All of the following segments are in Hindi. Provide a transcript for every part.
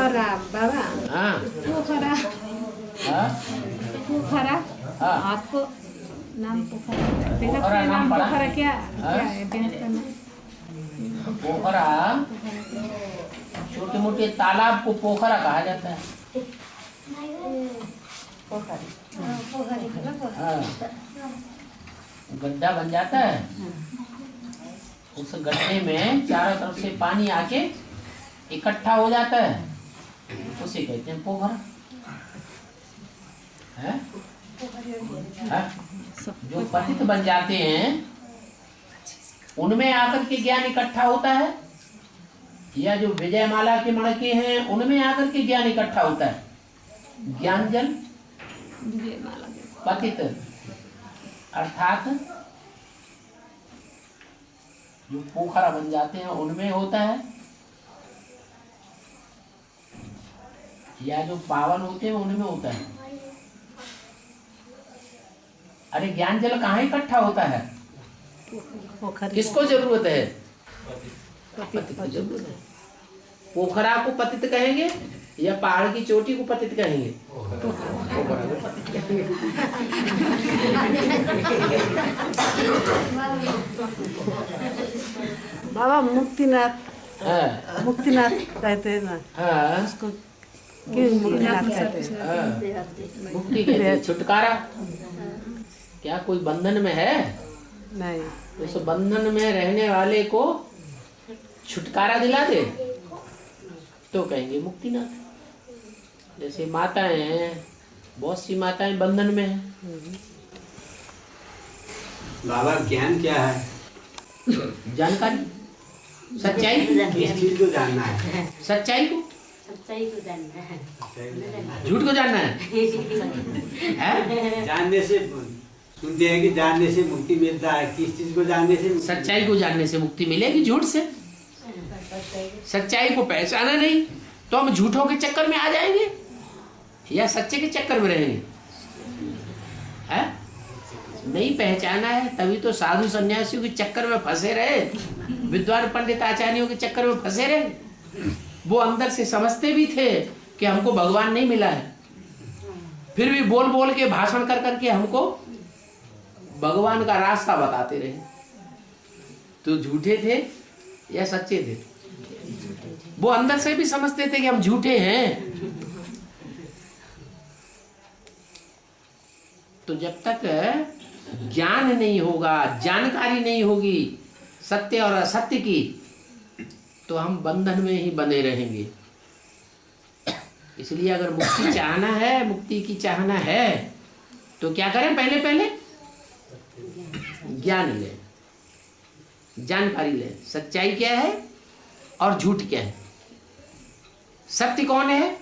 पोखरा बाबा। हाँ पोखरा। हाँ पोखरा। हाँ आपको नाम पोखरा। पोखरा नाम पड़ा? पोखरा क्या हाँ? क्या है भैंस का नाम? पोखरा छोटे मोटे तालाब को पोखरा कहा जाता है। हाँ गड्ढा बन जाता है, उस गड्ढे में चारों तरफ से पानी आके इकट्ठा हो जाता है, उसे कहते हैं पोखरा है? जो पतित बन जाते हैं उनमें आकर के ज्ञान इकट्ठा होता है, या जो विजयमाला के मणके हैं उनमें आकर के ज्ञान इकट्ठा होता है। ज्ञान जल पतित अर्थात जो पोखरा बन जाते हैं उनमें होता है, या जो पावन होते हैं उनमें होता है। अरे ज्ञान जल कहाँ इकट्ठा होता है? किसको जरूरत है? पतित को जरूरत है। पोखरा को पतित कहेंगे या पहाड़ की चोटी को पतित कहेंगे? पोखरा को पतित कहेंगे। बाबा मुक्तिनाथ। मुक्तिनाथ कहते हैं ना। हाँ उसको क्यों मुक्तिनाथ कहते हैं? मुक्ति कहते हैं, छुटकारा। क्या कोई बंधन में है? नहीं। उस बंधन में रहने वाले को छुटकारा दिला दे तो कहेंगे मुक्तिनाथ। जैसे माताएं हैं, बहुत सी माताएं बंधन में हैं। बाबा ज्ञान क्या है? जानकारी, सच्चाई, किस चीज को जानना है? सच्चाई को, सच्चाई को जानना है, झूठ को जानना है? जानने से सुनते हैं कि जानने से मुक्ति मिलता है। किस चीज को जानने से? सच्चाई को जानने से मुक्ति मिलेगी, झूठ से? सच्चाई को पहचाना नहीं तो हम झूठों के चक्कर में आ जाएंगे या सच्चे के चक्कर में रहेंगे? है? नहीं पहचाना है तभी तो साधु सन्यासियों के चक्कर में फंसे रहे, विद्वान पंडित आचार्यों के चक्कर में फंसे रहे। वो अंदर से समझते भी थे कि हमको भगवान नहीं मिला है, फिर भी बोल बोल के भाषण कर करके हमको भगवान का रास्ता बताते रहे। तो झूठे थे या सच्चे थे? वो अंदर से भी समझते थे कि हम झूठे हैं। तो जब तक ज्ञान नहीं होगा, जानकारी नहीं होगी सत्य और असत्य की, तो हम बंधन में ही बने रहेंगे। इसलिए अगर मुक्ति चाहना है, मुक्ति की चाहना है, तो क्या करें? पहले पहले ज्ञान ले, जानकारी ले। सच्चाई क्या है और झूठ क्या है, सत्य कौन है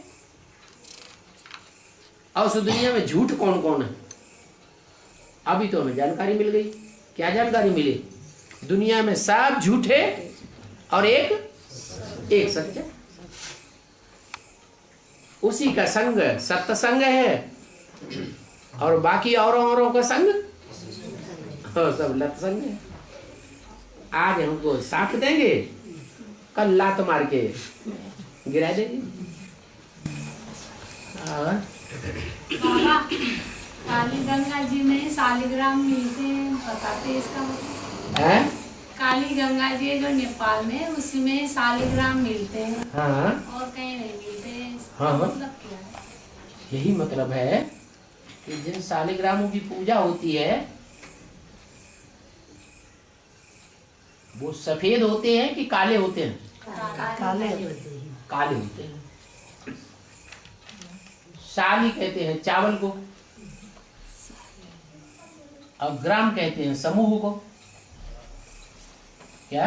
और उस दुनिया में झूठ कौन कौन है। अभी तो हमें जानकारी मिल गई। क्या जानकारी मिली? दुनिया में सब झूठे और एक सत्य। उसी का संग सत्संग है और बाकी औरों का संग सब लत्संग है। आज हमको साथ देंगे, कल लात मार के गिरा देंगे। बाबा काली गंगा जी में शालिग्राम मिलते हैं, बताते इसका मतलब है? काली गंगा जी जो नेपाल में, उसमें शालिग्राम मिलते हैं। हाँ और कहीं नहीं मिलते हैं। हाँ मतलब क्या है? यही मतलब है कि जिन शालिग्रामों की पूजा होती है वो सफेद होते हैं कि काले होते हैं? काले होते हैं। शाली कहते हैं चावल को, और ग्राम कहते हैं समूह को। क्या?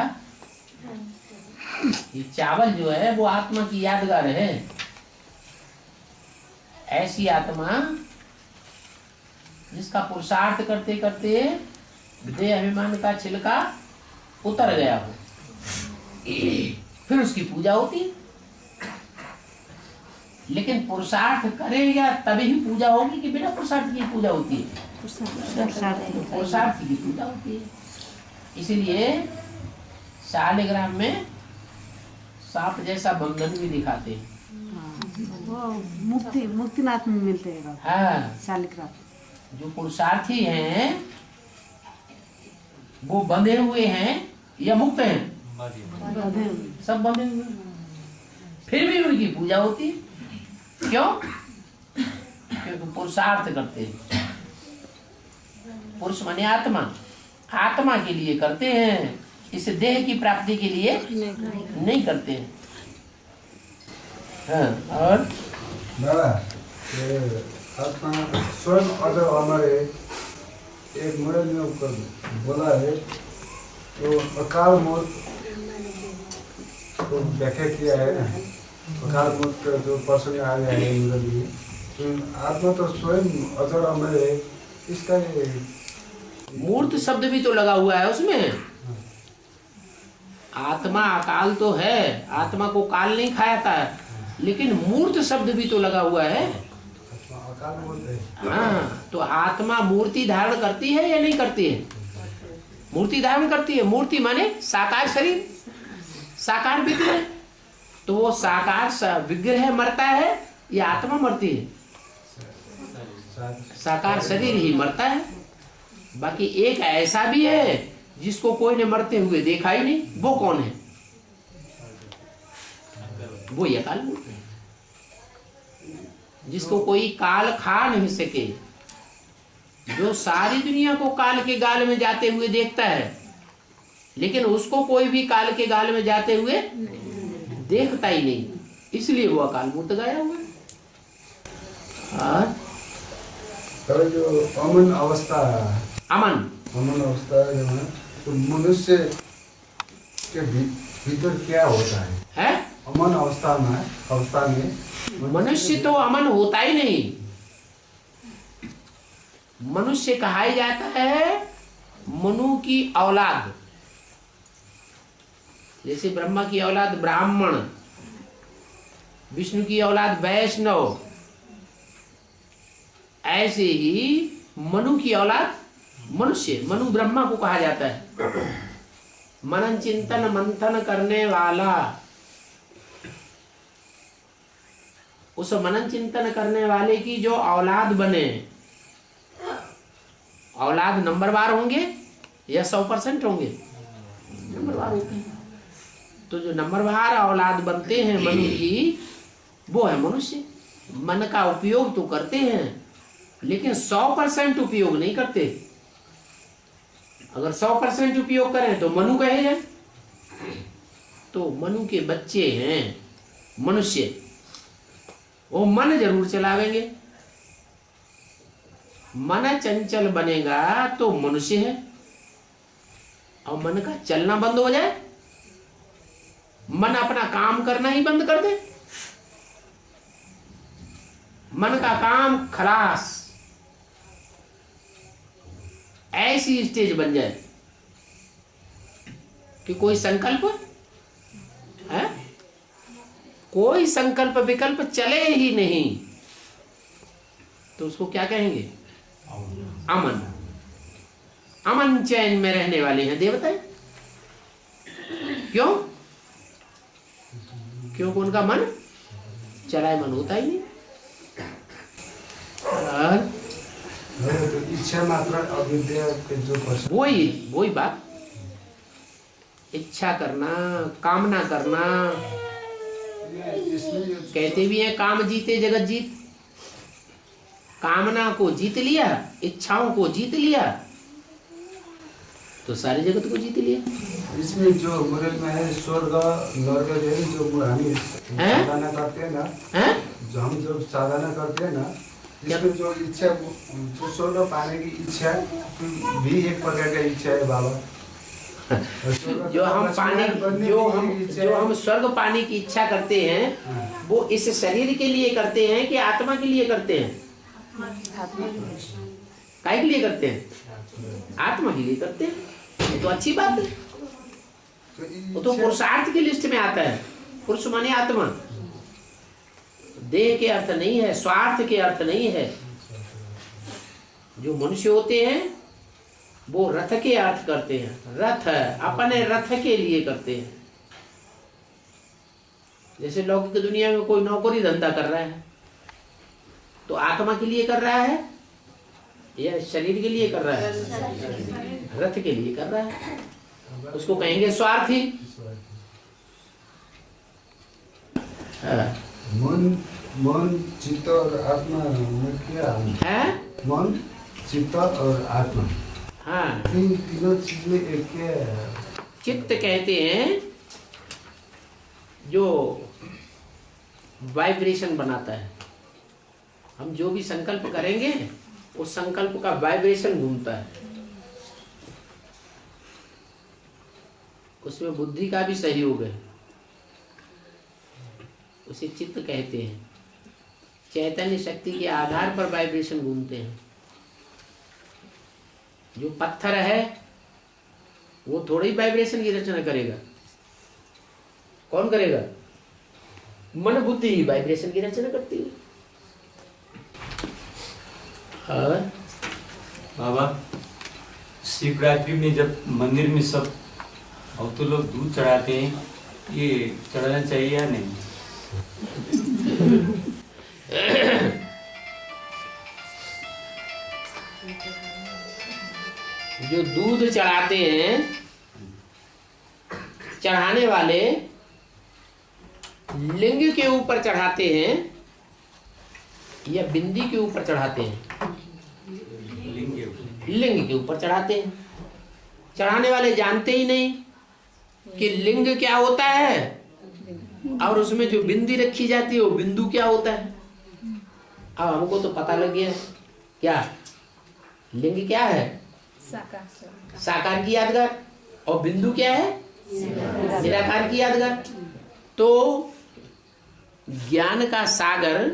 ये चावल जो है वो आत्मा की यादगार है। ऐसी आत्मा जिसका पुरुषार्थ करते करते देह अभिमान का छिलका उतर गया हो, फिर उसकी पूजा होती है। लेकिन पुरुषार्थ करेगा तभी ही पूजा होगी कि बिना पुरुषार्थ की पूजा होती है? पुरुषार्थ की पूजा होती है। इसीलिए शालिग्राम में सांप जैसा बंधन भी दिखाते हैं। वो मुक्तिनाथ में मिलते हैं हाँ, शालिग्राम। जो पुरुषार्थी हैं वो बंधे हुए हैं या मुक्त हैं? बंधे हुए। सब बंधे हुए हैं। फिर भी उनकी पूजा होती है। क्यों? क्योंकि पुरुषार्थ करते हैं। पुरुष माने आत्मा, आत्मा के लिए करते हैं, इस देह की प्राप्ति के लिए नहीं करते हैं। हाँ, और दादा आत्मा स्वयं अगर हमारे एक मुरल में ऊपर बोला है तो अकाल मौत को व्याख्या किया है ना, अकाल मौत का जो प्रसंग आ गया है मुरल में, तो आत्मा तो स्वयं अजर अमर है, इसका मूर्त शब्द भी तो लगा हुआ है उसमें। आत्मा अकाल तो है, आत्मा को काल नहीं खाया, लेकिन मूर्त शब्द भी तो लगा हुआ है। अकाल मौत है। हाँ, तो आत्मा मूर्ति धारण करती है या नहीं करती है? मूर्ति धारण करती है। मूर्ति माने साकार शरीर, साकार विग्रह। तो वो साकार विग्रह मरता है या आत्मा मरती है? साकार शरीर ही मरता है। बाकी एक ऐसा भी है जिसको कोई ने मरते हुए देखा ही नहीं, वो कौन है? वो ये अकाल मूर्त है, जिसको कोई काल खा नहीं सके, जो सारी दुनिया को काल के गाल में जाते हुए देखता है, लेकिन उसको कोई भी काल के गाल में जाते हुए देखता ही नहीं, इसलिए वो अकाल मूर्त गाया हुआ है। तो जो अमन अवस्था, अमन अवस्था है तो मनुष्य के भीतर क्या होता है? अमन अवस्था में मनुष्य तो अमन होता ही नहीं। मनुष्य कहा ही जाता है मनु की औलाद। जैसे ब्रह्मा की औलाद ब्राह्मण, विष्णु की औलाद वैष्णव, ऐसे ही मनु की औलाद मनुष्य। मनु ब्रह्मा को कहा जाता है। मनन चिंतन मंथन करने वाला, उस मनन चिंतन करने वाले की जो औलाद बने, औलाद नंबरवार होंगे या 100% होंगे? नंबरवार होते हैं। तो जो नंबरवार औलाद बनते हैं मनु की, वो है मनुष्य। मन का उपयोग तो करते हैं, लेकिन 100% उपयोग नहीं करते। अगर 100% उपयोग करें तो मनु कहे जाए। तो मनु के बच्चे हैं मनुष्य, वो मन जरूर चलावेंगे। मन चंचल बनेगा तो मनुष्य है, और मन का चलना बंद हो जाए, मन अपना काम करना ही बंद कर दे, मन का काम खलास, ऐसी स्टेज बन जाए कि कोई संकल्प है, कोई संकल्प विकल्प चले ही नहीं, तो उसको क्या कहेंगे? अमन। अमन चैन में रहने वाले हैं देवता। क्यों? क्योंकि उनका मन चलायमान होता ही नहीं। तो इच्छा मात्र अविद्या के जो वही बात, इच्छा करना, कामना करना। कहते भी हैं काम जीते जगत जीत। कामना को जीत लिया, इच्छाओं को जीत लिया, तो सारे जगत को जीत लिया। इसमें जो मुरल में है स्वर्ग नरक जो हम साधना करते हैं ना, जो हम जब साधना करते हैं ना, इसमें जो इच्छा, जो स्वर्ग पाने की इच्छा भी एक प्रकार का इच्छा है बाबा। जो हम स्वर्ग पाने की इच्छा करते हैं, वो इस शरीर के लिए करते हैं कि आत्मा के लिए करते हैं? काय के लिए करते हैं? आत्मा के लिए करते हैं। ये तो अच्छी बात है। वो तो पुरुषार्थ की लिस्ट में आता है। पुरुष माने आत्मा, देह के अर्थ नहीं है, स्वार्थ के अर्थ नहीं है। जो मनुष्य होते हैं वो रथ के अर्थ करते हैं। रथ अपने रथ के लिए करते हैं। जैसे लौकिक दुनिया में कोई नौकरी धंधा कर रहा है तो आत्मा के लिए कर रहा है या शरीर के लिए कर रहा है? रथ के लिए कर रहा है, उसको कहेंगे स्वार्थी। मन चित्त और आत्मा में क्या है? मन चित्त और आत्मा, हाँ, इन तीनों चीज में एक क्या है? चित्त कहते हैं जो वाइब्रेशन बनाता है। हम जो भी संकल्प करेंगे उस संकल्प का वाइब्रेशन घूमता है, उसमें बुद्धि का भी सहयोग है, उसे चित्त कहते हैं। चैतन्य शक्ति के आधार पर वाइब्रेशन घूमते हैं। जो पत्थर है वो थोड़ी ही वाइब्रेशन की रचना करेगा, कौन करेगा? मन बुद्धि ही वाइब्रेशन की रचना करती है। और बाबा, शिवरात्रि में जब मंदिर में सब और तो लोग दूध चढ़ाते हैं, ये चढ़ाना चाहिए या नहीं? जो दूध चढ़ाते हैं, चढ़ाने वाले लिंग के ऊपर चढ़ाते हैं या बिंदी के ऊपर चढ़ाते हैं? लिंग के ऊपर चढ़ाते हैं। चढ़ाने वाले जानते ही नहीं कि लिंग क्या होता है और उसमें जो बिंदी रखी जाती है वो बिंदु क्या होता है। अब हमको तो पता लग गया क्या लिंग क्या है? साकार की यादगार। और बिंदु क्या है? निराकार की यादगार। तो ज्ञान का सागर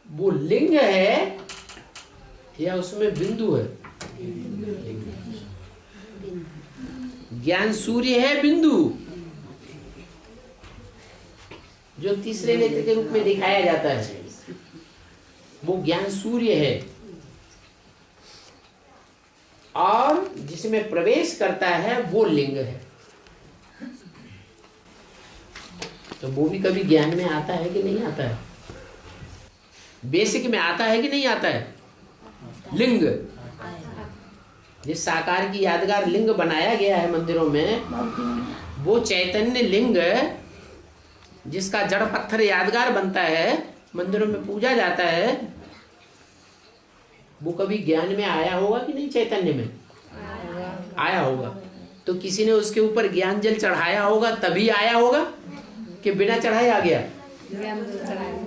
वो लिंग है या उसमें बिंदु है? ज्ञान सूर्य है, बिंदु जो तीसरे नेत्र के रूप में दिखाया जाता है वो ज्ञान सूर्य है, और जिसमें प्रवेश करता है वो लिंग है। तो वो भी कभी ज्ञान में आता है कि नहीं आता है? बेसिक में आता है कि नहीं आता है? लिंग, जिस साकार की यादगार लिंग बनाया गया है मंदिरों में, वो चैतन्य लिंग जिसका जड़ पत्थर यादगार बनता है, मंदिरों में पूजा जाता है, वो कभी ज्ञान में आया होगा कि नहीं? चैतन्य में आया होगा। तो किसी ने उसके ऊपर ज्ञान जल चढ़ाया होगा तभी आया होगा कि बिना चढ़ाए आ गया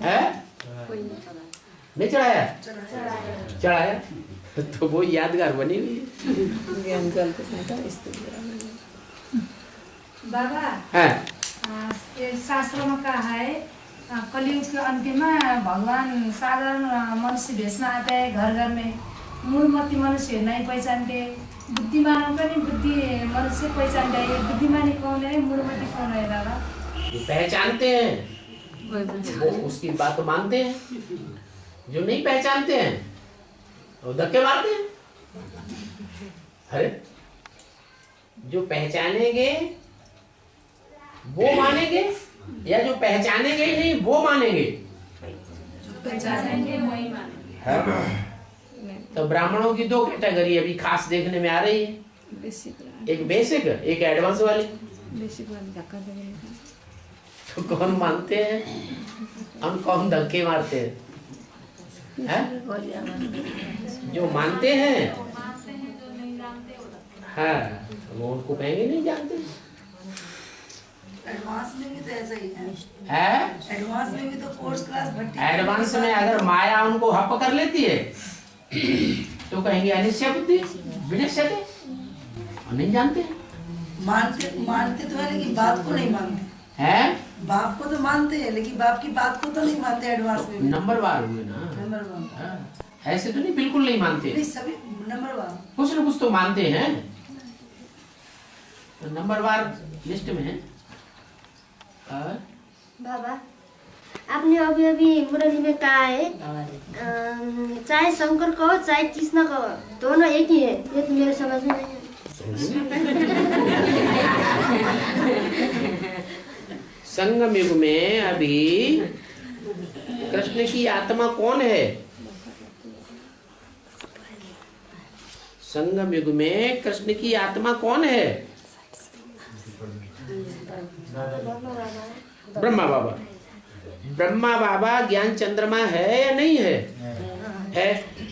है? नहीं चढ़ाया? चढ़ाया तो वो यादगार बनी हुई है। बाबा, है शास्त्र में कहा है कलयुग के अंतिम में भगवान साधारण मनुष्य भेष में आते हैं, घर घर में मूर्ति मनुष्य नहीं पहचानते, बुद्धिमानों का नहीं बुद्धि मनुष्य पहचानते हैं। बुद्धिमानी कौन है, मूर्ति कौन है? बाबा पहचानते हैं, वो उसकी बात मानते हैं। जो नहीं पहचानते हैं वो धक्के मारते हैं। अरे जो पहचानेंगे वो मानेंगे या जो पहचानेंगे ही नहीं वो मानेंगे? पहचानेंगे वही मानेंगे। तो ब्राह्मणों की दो कैटेगरी अभी खास देखने में आ रही है, एक बेसिक एक एडवांस वाली। तो कौन मानते हैं और कौन धक्के मारते हैं? जो मानते हैं हाँ, वो उनको कहेंगे नहीं जानते। एडवांस में भी तो ऐसा ही है। एडवांस में भी तो कोर्स क्लास भट्टी। एडवांस में अगर माया उनको हप कर लेती है तो कहेंगे अनिश्चय बुद्धि विनिश्चय, नहीं जानते। मानते तो है लेकिन बात को नहीं मानते हैं। बाप को तो मानते हैं लेकिन बाप की बात को तो नहीं मानते। एडवांस में नंबर वार हुए ना, नंबर वन। ऐसे तो नहीं बिल्कुल नहीं मानते, नहीं सभी नंबर वन कुछ न कुछ तो मानते हैं। तो नंबर वार लिस्ट में है। बाबा, आपने अभी अभी मुरली में कहा है चाहे शंकर कहो चाहे कृष्ण कहो दोनों एक ही है, ये तो मेरे समझ में नहीं है। संगम युग में अभी कृष्ण की आत्मा कौन है? संगम युग में कृष्ण की आत्मा कौन है? ब्रह्मा बाबा। ब्रह्मा बाबा ज्ञान चंद्रमा है या नहीं है? है।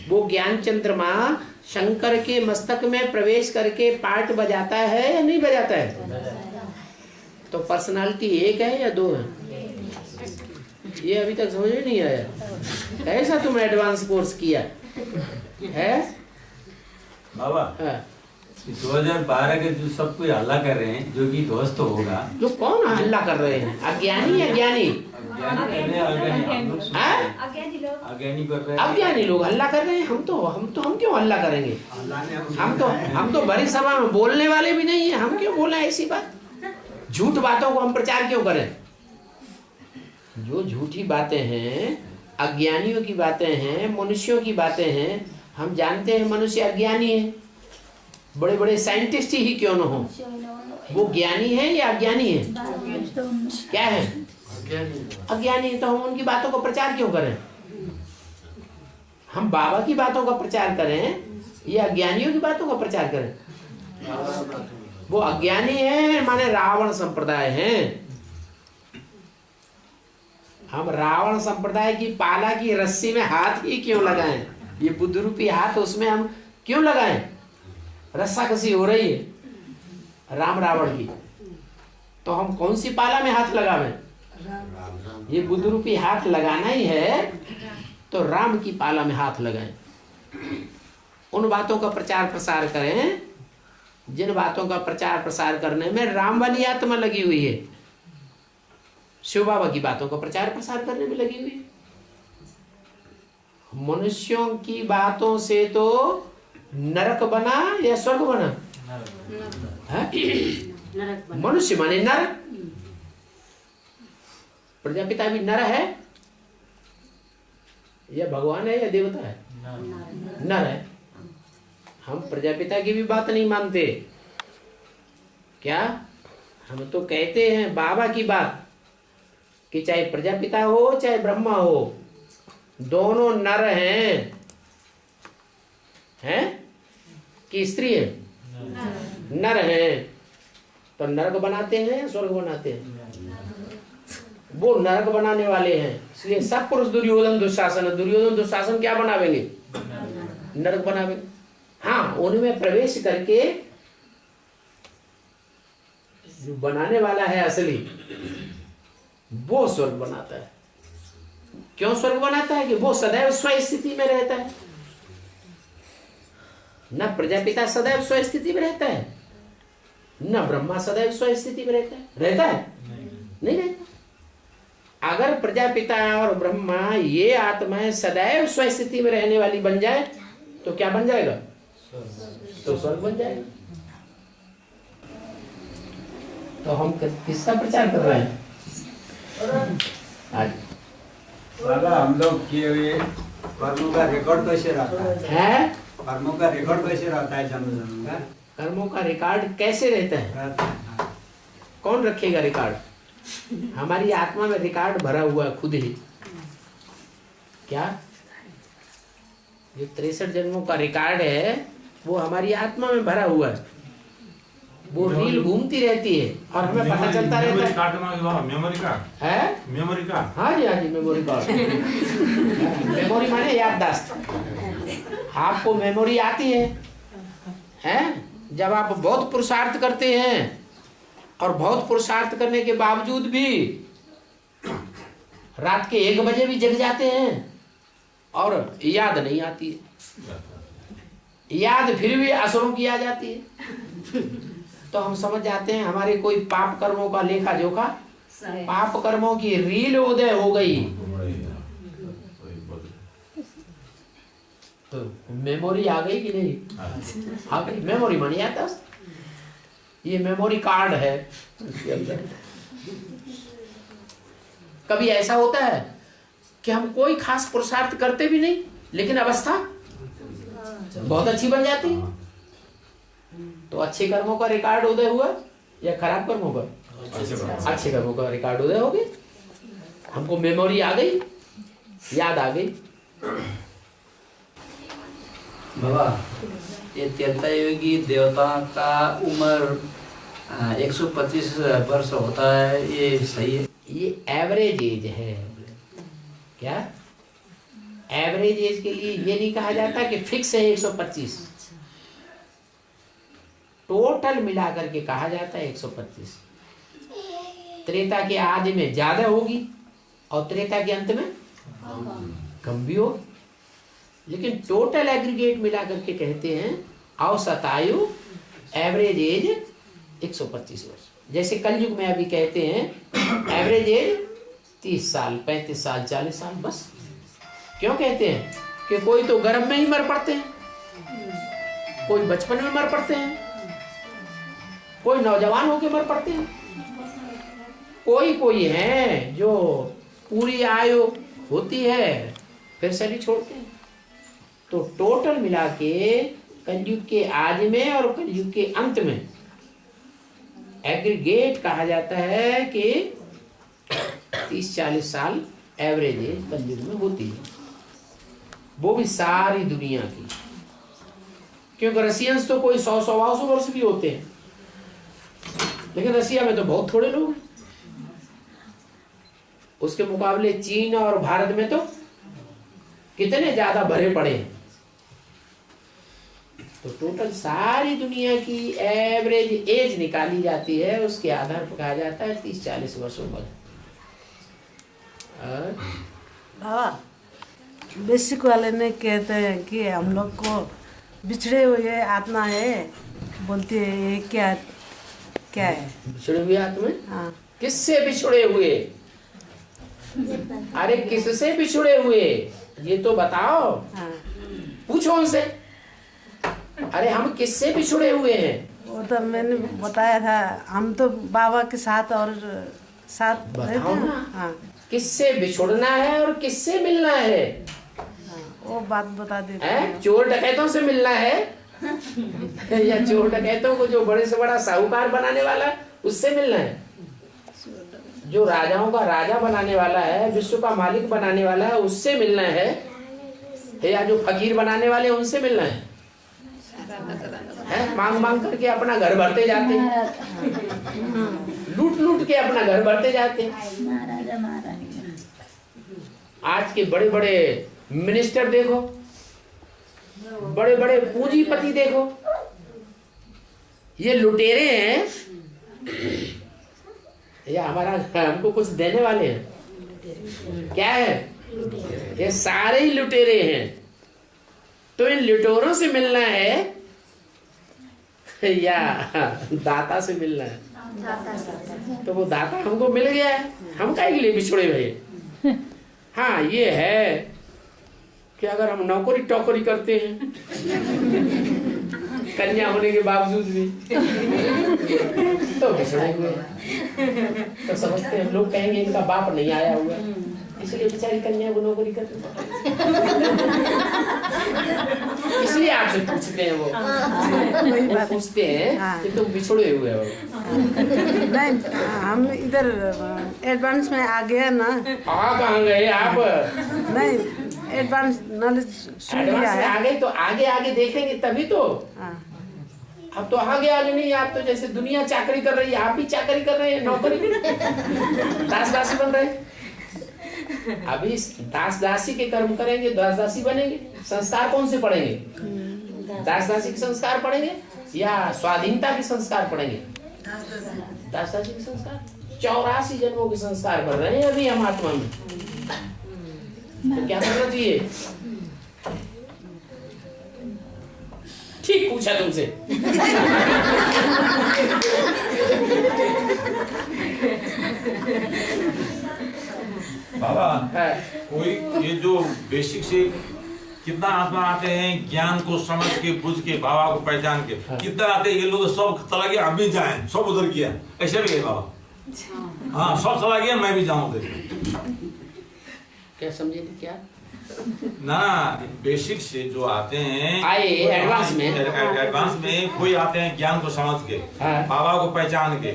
वो ज्ञान चंद्रमा शंकर के मस्तक में प्रवेश करके पार्ट बजाता है या नहीं बजाता है? तो पर्सनालिटी एक है या दो है? ये अभी तक समझ में नहीं आया। कैसा तुम एडवांस कोर्स किया है बाबा? हाँ। 2012 के जो सब कोई हल्ला कर रहे हैं, जो कि ध्वस्त होगा। जो कौन हल्ला कर रहे हैं? अज्ञानी या ज्ञानी? अज्ञानी कर रहे हैं। अज्ञानी लोग हल्ला कर रहे हैं। हम क्यों हल्ला करेंगे? हम तो बड़ी सभा में बोलने वाले भी नहीं है। हम क्यों बोले ऐसी बात? झूठ बातों को हम प्रचार क्यों करें? जो झूठी बातें हैं, अज्ञानियों की बातें हैं, मनुष्यों की बातें हैं। हम जानते हैं मनुष्य अज्ञानी है, बड़े बड़े साइंटिस्ट ही क्यों न हो, वो ज्ञानी है या अज्ञानी है? क्या है? अज्ञानी। तो हम उनकी बातों को प्रचार क्यों करें? हम बाबा की बातों का प्रचार करें या अज्ञानियों की बातों का प्रचार करें? वो अज्ञानी है, माने रावण संप्रदाय है। हम रावण संप्रदाय की पाला की रस्सी में हाथ ही क्यों लगाएं? ये बुद्ध रूपी हाथ उसमें हम क्यों लगाएं? रस्सा कसी हो रही है राम रावण की, तो हम कौन सी पाला में हाथ लगावें? ये बुद्ध रूपी हाथ लगाना ही है तो राम की पाला में हाथ लगाएं। उन बातों का प्रचार प्रसार करें जिन बातों का प्रचार प्रसार करने में राम वाली आत्मा लगी हुई है। शिव बाबा की बातों का प्रचार प्रसार करने में लगी हुई है। मनुष्यों की बातों से तो नरक बना या स्वर्ग बना? मनुष्य माने नर। प्रजापिता भी नर है या भगवान है या देवता है? नर है। हम प्रजापिता की भी बात नहीं मानते क्या? हम तो कहते हैं बाबा की बात कि चाहे प्रजापिता हो चाहे ब्रह्मा हो, दोनों नर हैं कि स्त्री है? नर हैं। तो नरक बनाते हैं स्वर्ग बनाते हैं? वो नरक बनाने वाले हैं। इसलिए सब पुरुष दुर्योधन दुशासन क्या बनावेंगे? नरक बनावेंगे। हाँ, उनमें प्रवेश करके जो बनाने वाला है असली, वो स्वर्ग बनाता है। क्यों स्वर्ग बनाता है? कि वो सदैव स्व स्थिति में रहता है। न प्रजापिता सदैव स्व स्थिति में रहता है, न ब्रह्मा सदैव स्व स्थिति में रहता है। रहता है? नहीं रहता। अगर प्रजापिता और ब्रह्मा ये आत्माएं सदैव स्व स्थिति में रहने वाली बन जाए तो क्या बन जाएगा? तो स्वर्ग बन जाएगा। तो हम किसका प्रचार कर रहे हैं आज? बाबा, हम लोग किए हुए कर्मों का रिकॉर्ड कैसे रहता है? कर्मों का रिकॉर्ड कैसे रहता है जन्म जन्म का? कर्मों का रिकॉर्ड कैसे रहता है? कौन रखेगा रिकॉर्ड? हमारी आत्मा में रिकॉर्ड भरा हुआ है खुद ही। क्या ये 63 जन्मों का रिकॉर्ड है वो हमारी आत्मा में भरा हुआ है। वो रील घूमती रहती है और हमें पता चलता रहता है। मेमोरी कार्ड है? Memory card? हाँ जी मेमोरी कार्ड। मेमोरी माने याददाश्त। आपको मेमोरी आती है? जब आप बहुत पुरुषार्थ करते हैं और बहुत पुरुषार्थ करने के बावजूद भी रात के 1 बजे भी जग जाते हैं और याद नहीं आती है, याद फिर भी असुरों की आ जाती है, तो हम समझ जाते हैं हमारे कोई पाप कर्मों का लेखा जोखा, पाप कर्मों की रील उदय हो गई। तो मेमोरी आ गई कि नहीं? आ गई। मेमोरी मानी आता, ये मेमोरी कार्ड है। कभी ऐसा होता है कि हम कोई खास पुरुषार्थ करते भी नहीं लेकिन अवस्था बहुत अच्छी बन जाती है। तो अच्छे कर्मों का रिकॉर्ड उदय हुआ या खराब कर्मों का? अच्छे कर्मों का रिकॉर्ड उदय हो गए, हमको मेमोरी आ गई, याद आ गई। बाबा, ये त्रेतायुगी देवता का उम्र 125 वर्ष होता है, ये सही है? ये एवरेज एज है। क्या एवरेज एज के लिए ये नहीं कहा जाता कि फिक्स है 125, टोटल मिलाकर के कहा जाता है 125। त्रेता के आदि में ज्यादा होगी और त्रेता के अंत में कम भी होगी, लेकिन टोटल एग्रीगेट मिलाकर के कहते हैं औसत आयु एवरेज एज 125 वर्ष। जैसे कलयुग में अभी कहते हैं एवरेज एज 30 साल, 35 साल, 40 साल, बस। क्यों कहते हैं? कि कोई तो गर्भ में ही मर पड़ते हैं, कोई बचपन में मर पड़ते हैं, कोई नौजवान होके मर पड़ते हैं, कोई है जो पूरी आयु होती है फिर शरीर छोड़ते हैं। तो टोटल मिला के कलयुग के आदि में और कलयुग के अंत में एग्रीगेट कहा जाता है कि 30-40 साल एवरेज एज कलयुग में होती है, वो भी सारी दुनिया की। क्योंकि रशियंस तो कोई 100-150 वर्ष भी होते हैं, लेकिन रशिया में तो बहुत थोड़े लोग हैं। उसके मुकाबले चीन और भारत में तो कितने ज्यादा भरे पड़े हैं। तो टोटल सारी दुनिया की एवरेज एज निकाली जाती है, उसके आधार पर कहा जाता है 30-40 वर्ष उम्र। बाबा, बेसिक वाले ने कहते हैं कि हम लोग को बिछड़े हुए आत्मा है, बोलते हैं ये क्या है? बिछड़े हुए आत्मा? हाँ। किससे बिछड़े हुए? अरे किससे बिछड़े हुए ये तो बताओ। हाँ। पूछो उनसे, अरे हम किससे बिछड़े हुए हैं? वो तो मैंने बताया था, हम तो बाबा के साथ और साथ बताओ ना। हाँ। किससे बिछुड़ना है और किससे मिलना है? वो बात बता देते हैं। चोर डकैतों से मिलना है या चोर डकैतों को जो बड़े से बड़ा साहूकार बनाने वाला है उससे मिलना है? जो राजाओं का राजा बनाने वाला है, विश्व का मालिक बनाने वाला है, उससे मिलना है? या जो फकीर बनाने वाले हैं उनसे मिलना है? मांग मांग करके अपना घर भरते जाते हैं, लूट लूट के अपना घर भरते जाते हैं। आज के बड़े बड़े मिनिस्टर देखो, बड़े बड़े पूंजीपति देखो, ये लुटेरे हैं या हमारा हमको कुछ देने वाले हैं? क्या है? ये सारे ही लुटेरे हैं। तो इन लुटेरों से मिलना है या दाता से मिलना है? तो वो दाता हमको मिल गया है, हम काहे के लिए बिछड़े भाई? हाँ, ये है कि अगर हम नौकरी टोकरी करते हैं कन्या होने के बावजूद भी तो बिछड़े हुए, तो समझते हैं लोग कहेंगे इनका बाप नहीं आया हुआ, इसलिए बेचारी कन्या को नौकरी करते। इसलिए आपसे पूछते हैं, वो पूछते हैं कि तुम बिछड़े हुए हो। नहीं, हम इधर एडवांस में आ गए ना। कहाँ गए आप? नहीं, एडवांस नॉलेज सुन लिया है। आ गए तो आगे आगे देखेंगे तभी तो। अब तो आगे आगे नहीं, आप तो जैसे दुनिया चाकरी कर रही है, आप भी चाकरी कर रहे हैं, नौकरी दास दासी बन रहे हैं। अभी दास दासी के कर्म करेंगे, दास दासी बनेंगे। संस्कार कौन से पढ़ेंगे? दास दासी के संस्कार पढ़ेंगे या स्वाधीनता के संस्कार पढ़ेंगे? दास दासी के संस्कार। 84 जन्मों के संस्कार कर रहे हैं अभी हम आत्मा में। तो क्या करना चाहिए? ठीक पूछा तुमसे। बाबा, कोई ये जो बेसिक से कितना आत्मा आते हैं, ज्ञान को समझ के बुझ के बाबा को पहचान के कितना आते हैं? ये लोग सब चला गया, हम भी जाए, सब उधर किया, ऐसे भी है बाबा। हाँ, सब चला गया, मैं भी जाऊँ उधर। क्या समझे? क्या ना बेसिक से जो आते हैं, आए एडवांस में कोई आते हैं ज्ञान को समझ के, बाबा को पहचान के,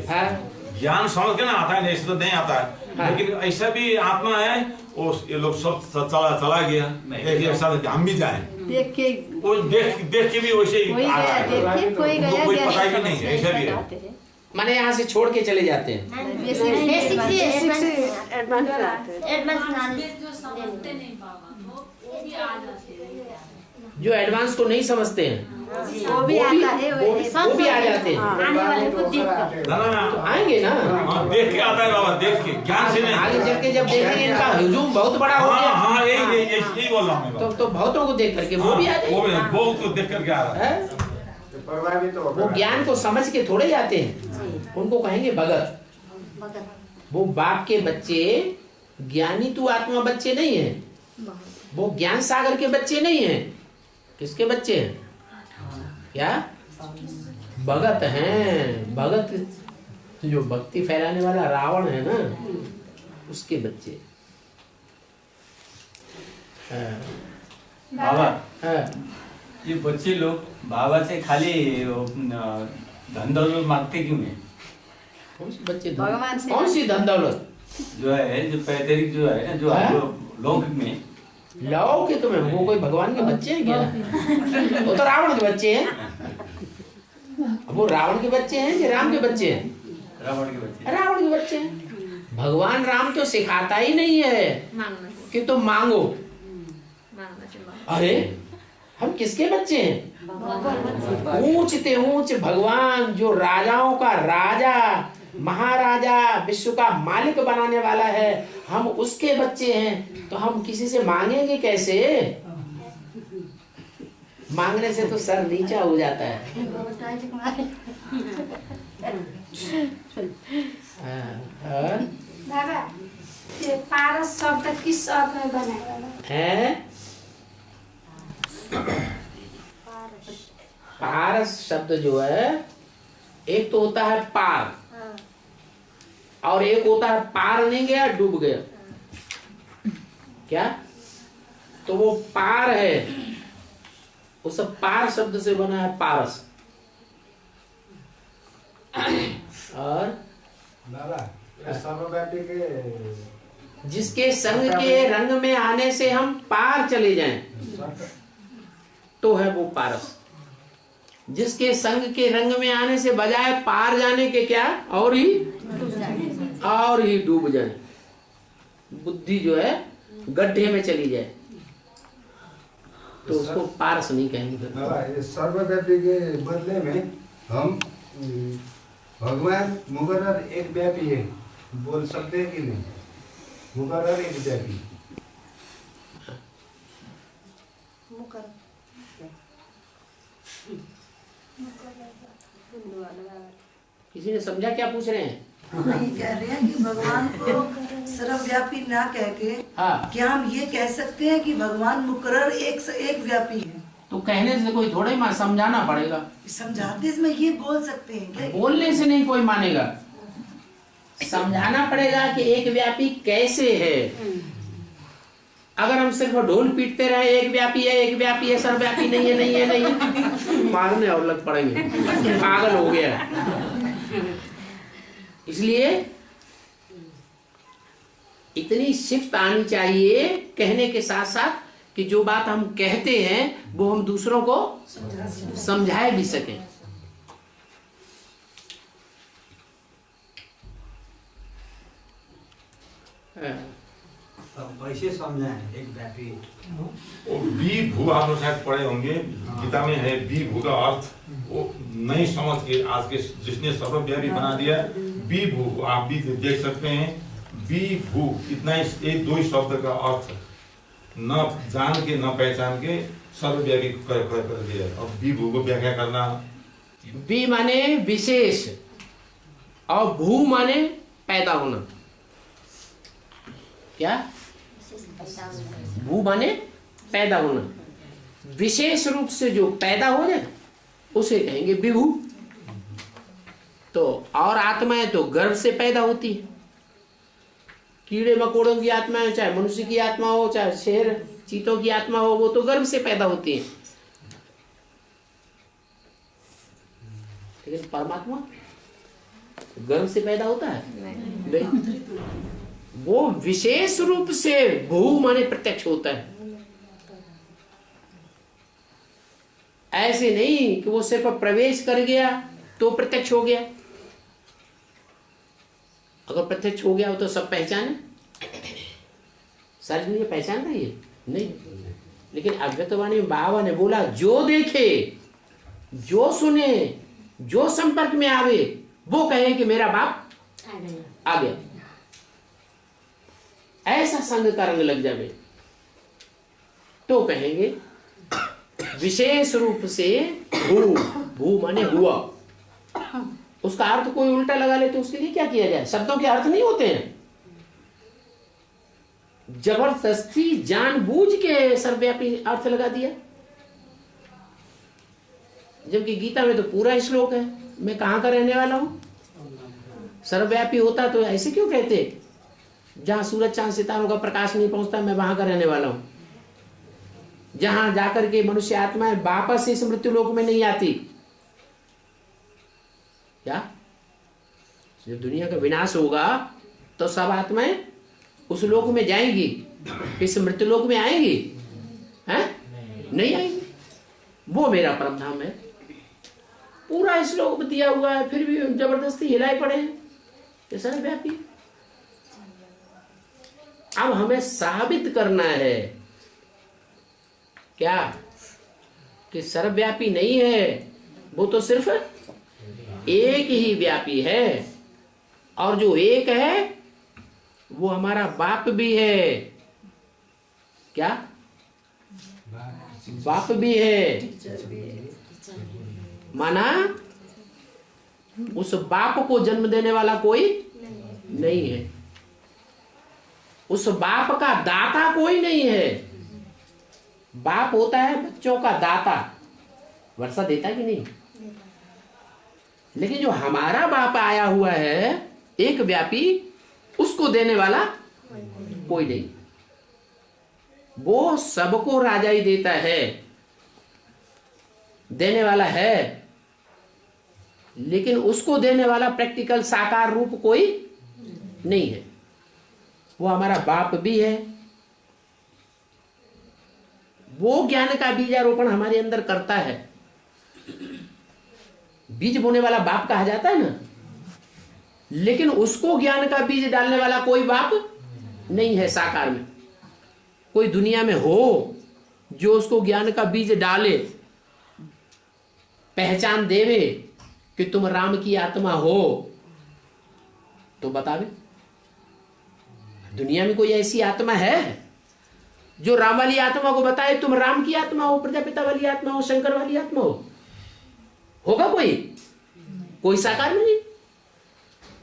ज्ञान समझ के ना आता है, ऐसे तो नहीं आता है। हाँ। लेकिन ऐसा भी आत्मा है, वो ये लोग सब चला गया, एक साथ हम भी जाए, देख के वो देख के भी वैसे ही कोई आ रहा गया, है, देख के कोई गया, कोई गया पता ही नहीं नहीं है, ऐसा भी है। माने यहाँ से छोड़ के चले जाते हैं। बेसिक से एडवांस में आते हैं। एडवांस नॉलेज जो समझते नहीं बाबा वो भी आ जाते हैं। जो एडवांस को नहीं समझते हैं वो भी आता है, वो भी आ जाते हैं। आने वाले को देख कर ना तो आएंगे ना, हाँ, देख के आता है बाबा, देख के, ज्ञान से नहीं। आगे चल के जब देखेंगे इनका हुजूम बहुत बड़ा हो गया, हाँ यही बोल रहा हूँ मैं बाबा। तो बहुतों को देख करके वो भी आ जाएंगे। वो को देख करके आ रहा है। हैं? प्रभावित तो वो ज्ञान को समझ के थोड़े जाते हैं, उनको कहेंगे भगत। वो बाप के बच्चे, ज्ञानी तू आत्मा बच्चे नहीं है, वो ज्ञान सागर के बच्चे नहीं है। किसके बच्चे हैं? क्या भगत हैं? भगत जो भक्ति फैलाने वाला रावण है ना, उसके बच्चे। बाबा हाँ। ये बच्चे लोग बाबा से खाली धन दौलत मांगते क्यों है? कौन सी बच्चे? भगवान से कौन सी धन दौलत? जो है, जो पैतरिक जो है ना, जो हाँ? हम लोग लौकिक में, लौकिक में वो कोई भगवान के बच्चे हैं क्या? वो तो रावण के बच्चे हैं। वो रावण के बच्चे हैं कि राम के बच्चे हैं? रावण के बच्चे। रावण के बच्चे हैं। भगवान राम तो सिखाता ही नहीं है कि तुम मांगो। अरे हम किसके बच्चे हैं? ऊंचते ऊंच भगवान, जो राजाओं का राजा, महाराजा, विश्व का मालिक बनाने वाला है, हम उसके बच्चे हैं। तो हम किसी से मांगेंगे कैसे? मांगने से तो सर नीचा हो जाता है। दादा ये पारस शब्द किस अर्थ में बनाया है? पारस शब्द जो है, एक तो होता है पार, और एक होता है पार नहीं गया, डूब गया। क्या? तो वो पार है, वो सब पार शब्द से बना है, पारस। और बाबा सर्वव्यापी के जिसके संग के रंग में आने से हम पार चले जाएं, तो है वो पारस। जिसके संग के रंग में आने से बजाय पार जाने के क्या और ही डूब जाए, बुद्धि जो है गड्ढे में चली जाए, तो उसको पारस नहीं कहेंगे। बाबा ये सर्वव्यापी के बदले में हम भगवान मुकर्रर एक व्यापी है बोल सकते हैं कि नहीं? मुकर्रर एक व्यापी। किसी ने समझा क्या पूछ रहे हैं? नहीं कह रहे हैं कि भगवान को सर्वव्यापी ना कह के हाँ। क्या हम ये कह सकते हैं कि भगवान मुकर्रर एक से एक व्यापी है? तो कहने से कोई थोड़ा ही समझाना पड़ेगा। समझाते इसमें ये बोल सकते हैं क्या? बोलने से नहीं कोई मानेगा, समझाना पड़ेगा कि एक व्यापी कैसे है। अगर हम सिर्फ ढोल पीटते रहे एक व्यापी है, एक व्यापी है, सर्वव्यापी नहीं है, नहीं है, नहीं है, मारने और लग पड़ेंगे, पागल हो गया। इसलिए इतनी शिफ्ट आनी चाहिए कहने के साथ साथ कि जो बात हम कहते हैं वो हम दूसरों को समझा भी सकें। वैसे समझाएं एक व्यापी। वो बी भू आप लोग शायद पढ़े होंगे, गीता में है बी भू का अर्थ। वो नहीं समझ के आज के जिसने सर्वव्यापी बना दिया, बी भू आप भी देख सकते हैं। बी भू इतना ही, एक दो ही शब्द का अर्थ न जान के न पहचान के सर्वव्यापी कर दिया। और बी भू को व्याख्या करना, बी माने विशेष और भू माने पैदा होना। क्या? भू माने पैदा होना, विशेष रूप से जो पैदा हो जाए उसे कहेंगे विभू। तो और आत्माएं तो गर्भ से पैदा होती है। कीड़े मकोड़ों की आत्मा हो, चाहे मनुष्य की आत्मा हो, चाहे शेर चीतों की आत्मा हो, वो तो गर्भ से पैदा होती है। लेकिन परमात्मा गर्भ से पैदा होता है? नहीं। वो विशेष रूप से भू माने प्रत्यक्ष होता है। ऐसे नहीं कि वो सिर्फ प्रवेश कर गया तो प्रत्यक्ष हो गया। अगर प्रत्यक्ष हो गया हो तो सब पहचाने, सारी दुनिया पहचान रही है? नहीं। लेकिन अव्यक्तवाणी में बाबा ने बोला जो देखे, जो सुने, जो संपर्क में आवे, वो कहे कि मेरा बाप आ गया। ऐसा संग का रंग लग जावे तो कहेंगे विशेष रूप से भू, भू माने हुआ। उसका अर्थ कोई उल्टा लगा ले तो उसके लिए क्या किया जाए? शब्दों के अर्थ नहीं होते हैं। जबरदस्ती जानबूझ के सर्वव्यापी अर्थ लगा दिया, जबकि गीता में तो पूरा श्लोक है मैं कहां का रहने वाला हूं। सर्वव्यापी होता तो ऐसे क्यों कहते? जहां सूरज चांद सितारों का प्रकाश नहीं पहुंचता मैं वहां का रहने वाला हूं। जहां जाकर के मनुष्य आत्माएं वापस इस मृत्यु लोक में नहीं आती। क्या जब दुनिया का विनाश होगा तो सब आत्माएं उस लोक में जाएंगी, इस मृत्यु लोक में आएंगी? हैं? नहीं आएंगी। वो मेरा परम धाम है। पूरा श्लोक में दिया हुआ है, फिर भी जबरदस्ती हिलाए पड़े हैं सर्वव्यापी। अब हमें साबित करना है क्या कि सर्वव्यापी नहीं है, वो तो सिर्फ एक ही व्यापी है। और जो एक है वो हमारा बाप भी है। क्या? बाप भी है। माना उस बाप को जन्म देने वाला कोई नहीं है, उस बाप का दाता कोई नहीं है। बाप होता है बच्चों का दाता, वर्षा देता कि नहीं? लेकिन जो हमारा बाप आया हुआ है एक व्यापी, उसको देने वाला कोई नहीं। वो सबको राजा ही देता है, देने वाला है, लेकिन उसको देने वाला प्रैक्टिकल साकार रूप कोई नहीं है। वो हमारा बाप भी है। वो ज्ञान का बीजारोपण हमारे अंदर करता है। बीज बोने वाला बाप कहा जाता है ना, लेकिन उसको ज्ञान का बीज डालने वाला कोई बाप नहीं है साकार में। कोई दुनिया में हो जो उसको ज्ञान का बीज डाले, पहचान देवे कि तुम राम की आत्मा हो, तो बतावे दुनिया में कोई ऐसी आत्मा है जो राम वाली आत्मा को बताए तुम राम की आत्मा हो, प्रजापिता वाली आत्मा हो, शंकर वाली आत्मा हो? होगा कोई? कोई साकार में नहीं।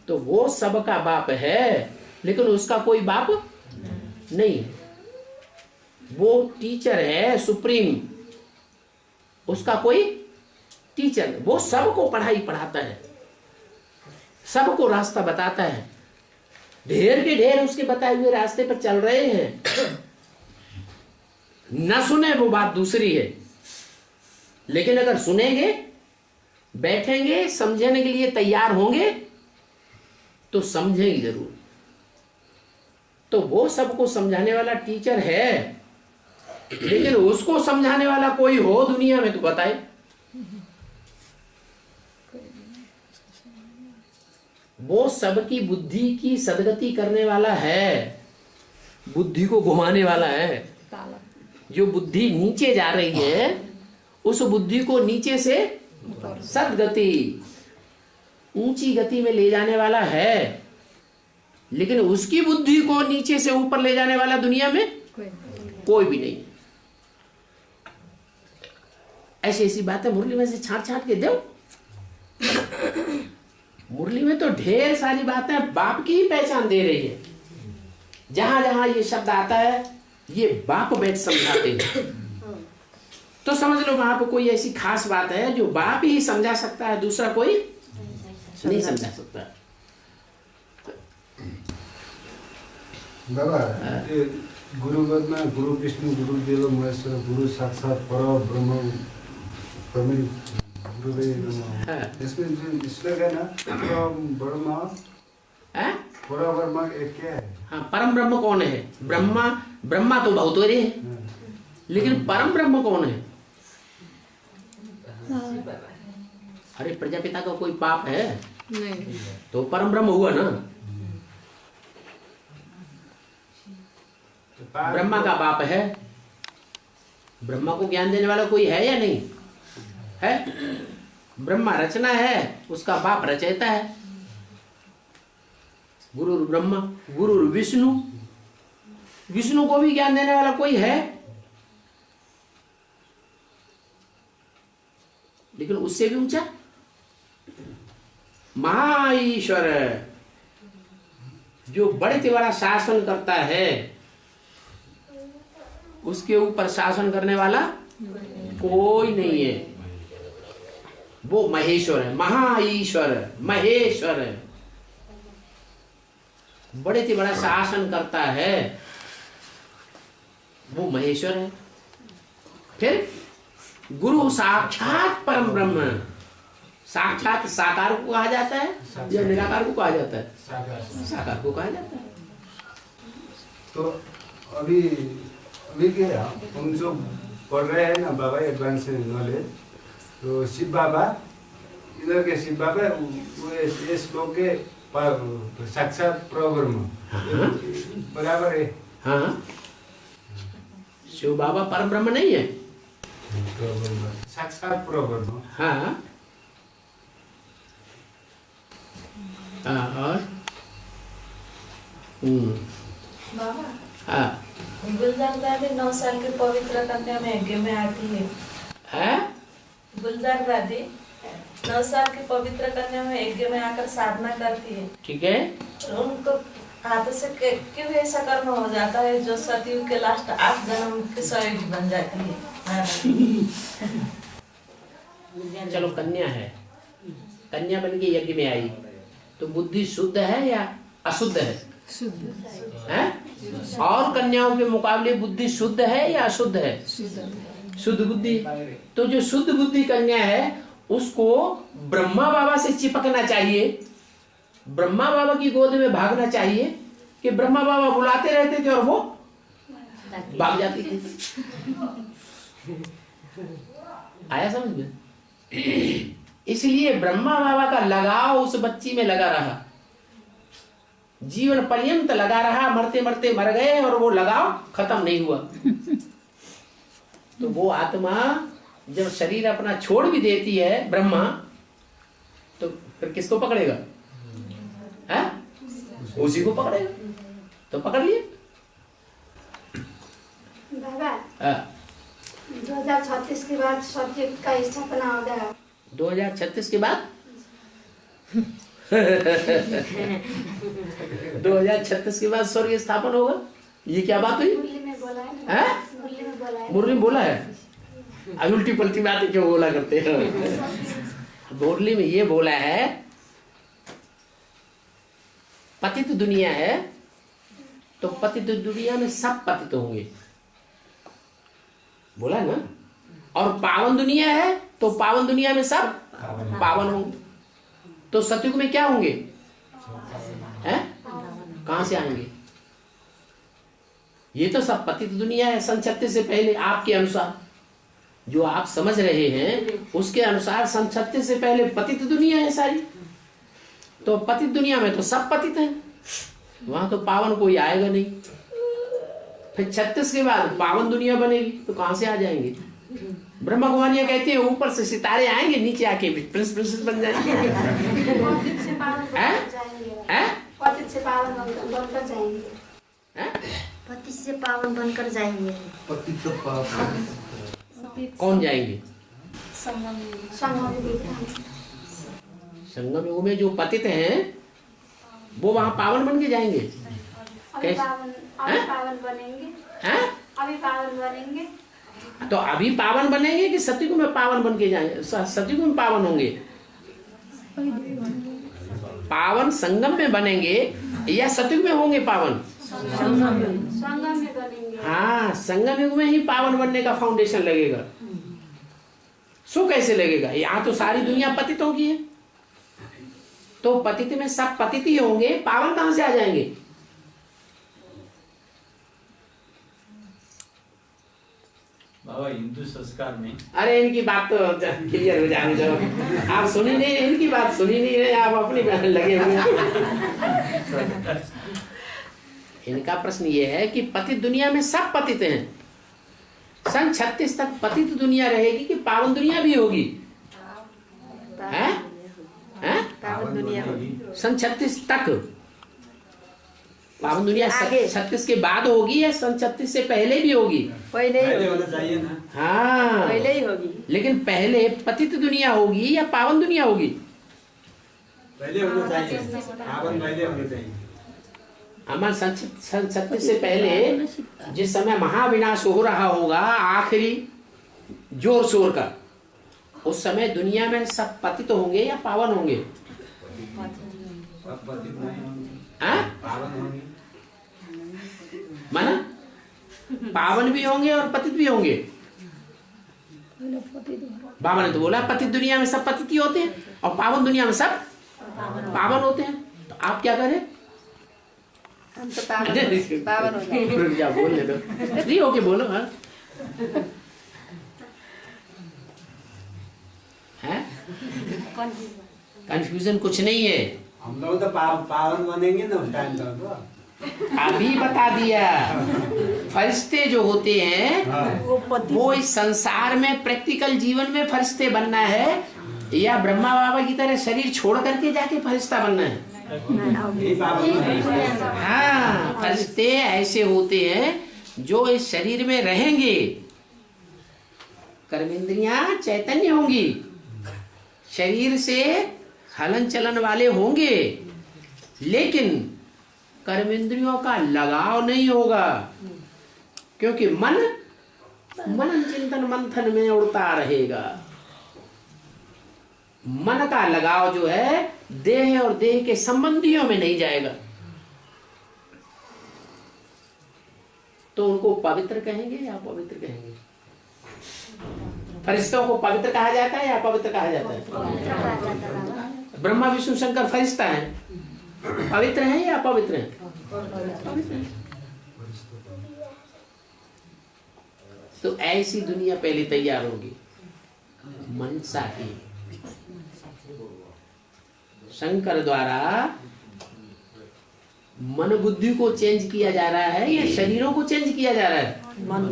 तो वो सबका बाप है, लेकिन उसका कोई बाप नहीं है। वो टीचर है सुप्रीम, उसका कोई टीचर नहीं। वो सबको पढ़ाई पढ़ाता है, सबको रास्ता बताता है। ढेर के ढेर उसके बताए हुए रास्ते पर चल रहे हैं। न सुने वो बात दूसरी है, लेकिन अगर सुनेंगे, बैठेंगे, समझने के लिए तैयार होंगे तो समझेंगे जरूर। तो वो सबको समझाने वाला टीचर है, लेकिन उसको समझाने वाला कोई हो दुनिया में तो बताए। वो सबकी बुद्धि की सदगति करने वाला है, बुद्धि को घुमाने वाला है। जो बुद्धि नीचे जा रही है उस बुद्धि को नीचे से सदगति, ऊंची गति में ले जाने वाला है। लेकिन उसकी बुद्धि को नीचे से ऊपर ले जाने वाला दुनिया में कोई भी नहीं। ऐसी ऐसी बातें मुरली में से छांट छांट के दो। मुरली में तो ढेर सारी बातें बाप की ही पहचान दे रही है। जहां जहां ये शब्द आता है ये बाप बैठ समझाते हैं। तो समझ लो वहां पर कोई ऐसी खास बात है जो बाप ही समझा सकता है, दूसरा कोई नहीं समझा सकता। बाबा ये गुरुगत में गुरु विष्णु, गुरु देव महेश्वर, गुरु साक्षात पर ब्रह्म, इसमें जो श्लोक है ना, ब्रह्मा ब्रह्मा एक क्या है? हाँ, परम ब्रह्म कौन है? ब्रह्मा तो बहुत हो रहे हैं, लेकिन परम ब्रह्म कौन है? अरे प्रजापिता का कोई पाप है? नहीं। तो परम ब्रह्म हुआ ना। ब्रह्मा का बाप है। ब्रह्मा को ज्ञान देने वाला कोई है या नहीं है? ब्रह्मा रचना है, उसका बाप रचयिता है। गुरु ब्रह्मा गुरु विष्णु, विष्णु को भी ज्ञान देने वाला कोई है? लेकिन उससे भी ऊंचा महाईश्वर, जो बड़े से बड़ा शासन करता है, उसके ऊपर शासन करने वाला कोई नहीं है। वो महेश्वर है, महाईश्वर महेश्वर है, बड़े से बड़ा शासन करता है, वो महेश्वर है। फिर गुरु साक्षात परम ब्रह्म, साक्षात साकार को कहा जाता है या निराकार को कहा जाता है? साकार को कहा जाता है। तो अभी क्या हम जो पढ़ रहे हैं ना बाबा एडवांस नॉलेज, तो शिव बाबा, इधर के शिव बाबा वो इस लोग के साक्षात परब्रह्म बराबर है। हाँ, शिव बाबा परम ब्रह्म नहीं है, साक्षात परब्रह्म। हाँ और बाबा, हाँ, गुलजार दादी 9 साल की पवित्र कन्या में यज्ञ में आती है। गुलजार दादी 9 साल की पवित्र कन्या में यज्ञ में आकर साधना करती है। ठीक है। उनको हाथ से क्यों ऐसा कर्म हो जाता है जो सतयुग के लास्ट 8 जन्म की सहयोगी बन जाती है? चलो कन्या है, कन्या बन के यज्ञ में आई, तो बुद्धि शुद्ध है या अशुद्ध है? शुद्ध है। और कन्याओं के मुकाबले बुद्धि शुद्ध है या अशुद्ध है? शुद्ध बुद्धि। तो जो शुद्ध बुद्धि कन्या है उसको ब्रह्मा बाबा से चिपकना चाहिए, ब्रह्मा बाबा की गोद में भागना चाहिए कि ब्रह्मा बाबा बुलाते रहते थे और वो भाग जाती थी। आया समझ में? इसलिए ब्रह्मा बाबा का लगाव उस बच्ची में लगा रहा, जीवन पर्यंत लगा रहा, मरते मरते मर गए और वो लगाव खत्म नहीं हुआ। तो वो आत्मा जब शरीर अपना छोड़ भी देती है ब्रह्मा, तो फिर किसको पकड़ेगा? है? उसी को पकड़ेगा। तो पकड़ लिए बाबा। 2036 के बाद सतयुग का स्थापना होगा। 2036 के बाद 2036 के बाद स्वर्ग स्थापन होगा। ये क्या बात हुई? मुरली में बोला है? मुरली में बोला है। अब उल्टी पलटी बातें क्यों बोला करते हैं? मुरली में ये बोला है, पतित दुनिया है तो पतित दुनिया में सब पतित होंगे, बोला ना। और पावन दुनिया है तो पावन दुनिया में सब पावन होंगे। तो सतयुग में क्या होंगे? हैं? कहां से आएंगे? ये तो सब पतित दुनिया है। सन 36 से पहले आपके अनुसार जो आप समझ रहे हैं उसके अनुसार सन 36 से पहले पतित दुनिया है सारी। तो पतित दुनिया में तो सब पतित हैं, वहां तो पावन कोई आएगा नहीं। फिर 36 के बाद पावन दुनिया बनेगी तो कहां से आ जाएंगे? ब्रह्मा कुमारियां कहते हैं ऊपर से सितारे आएंगे, नीचे आके प्रिंस प्रिंसेस बन जाएंगे। पतित से पावन बनकर जाएंगे। पतित से पावन बनकर जाएंगे। कौन जाएंगे? संगम युग में जो पतित हैं वो वहां पावन बन के जाएंगे। अभी पावन बनेंगे। हैं? अभी पावन बनेंगे। तो अभी पावन बनेंगे कि सतयुग में पावन बन के जाएंगे? सतयुग में पावन होंगे। पावन संगम में बनेंगे या सतयुग में होंगे पावन? संगम में बनेंगे। हाँ, संगम युग में ही पावन बनने का फाउंडेशन लगेगा। सुख कैसे लगेगा? यहाँ तो सारी दुनिया पतितों की है, तो पतित में सब पतित ही होंगे, पावन कहां से आ जाएंगे? बाबा हिंदू संस्कार में, अरे इनकी बात तो क्लियर हो जाने दो, आप सुनी नहीं, इनकी बात सुनी नहीं रहे, आप अपनी बहन लगे हुए हैं। इनका प्रश्न ये है कि पतित दुनिया में सब पतित हैं, सन 36 तक पतित दुनिया रहेगी कि पावन दुनिया भी होगी? हैं? पावन दुनिया सन 36 तक पावन दुनिया 36 के बाद होगी या सन 36 से पहले भी होगी? पहले होना चाहिए ना। हाँ, पहले ही होगी। लेकिन पहले पतित दुनिया होगी या पावन दुनिया होगी? पहले होना चाहिए, पावन पहले होना चाहिए। हमारे सन 36 से पहले जिस समय महाविनाश हो रहा होगा, आखिरी जोर शोर का, उस समय दुनिया में सब पतित होंगे या पावन होंगे? माना पावन भी होंगे और पतित भी होंगे। बाबा ने तो बोला पतित दुनिया में सब पतित ही होते हैं और पावन दुनिया में सब पावन होते हैं। तो आप क्या करें? हम तो पावन हो जाए। बोल ले दो, फ्री होके बोलो। हाँ, कंफ्यूजन कुछ नहीं है। हम लोग तो पावन बनेंगे ना उस टाइम तक। तो अभी बता दिया, फरिश्ते जो होते हैं वो इस संसार में प्रैक्टिकल जीवन में फरिश्ते बनना है या ब्रह्मा बाबा की तरह शरीर छोड़ करके जाके फरिश्ता बनना है? हाँ, फरिश्ते ऐसे होते हैं जो इस शरीर में रहेंगे, कर्मेंद्रियां चैतन्य होंगी, शरीर से हलन चलन वाले होंगे, लेकिन कर्मेंद्रियों का लगाव नहीं होगा, क्योंकि मन चिंतन मंथन में उड़ता रहेगा। मन का लगाव जो है देह और देह के संबंधियों में नहीं जाएगा, तो उनको पवित्र कहेंगे या पवित्र कहेंगे? फरिश्तों को पवित्र कहा जाता है या पवित्र कहा जाता है? ब्रह्मा विष्णु शंकर फरिश्ता है, पवित्र हैं या पवित्र हैं? पवित्र हैं। तो ऐसी दुनिया पहले तैयार होगी, मनसा की। शंकर द्वारा मन बुद्धि को चेंज किया जा रहा है या शरीरों को चेंज किया जा रहा है? मन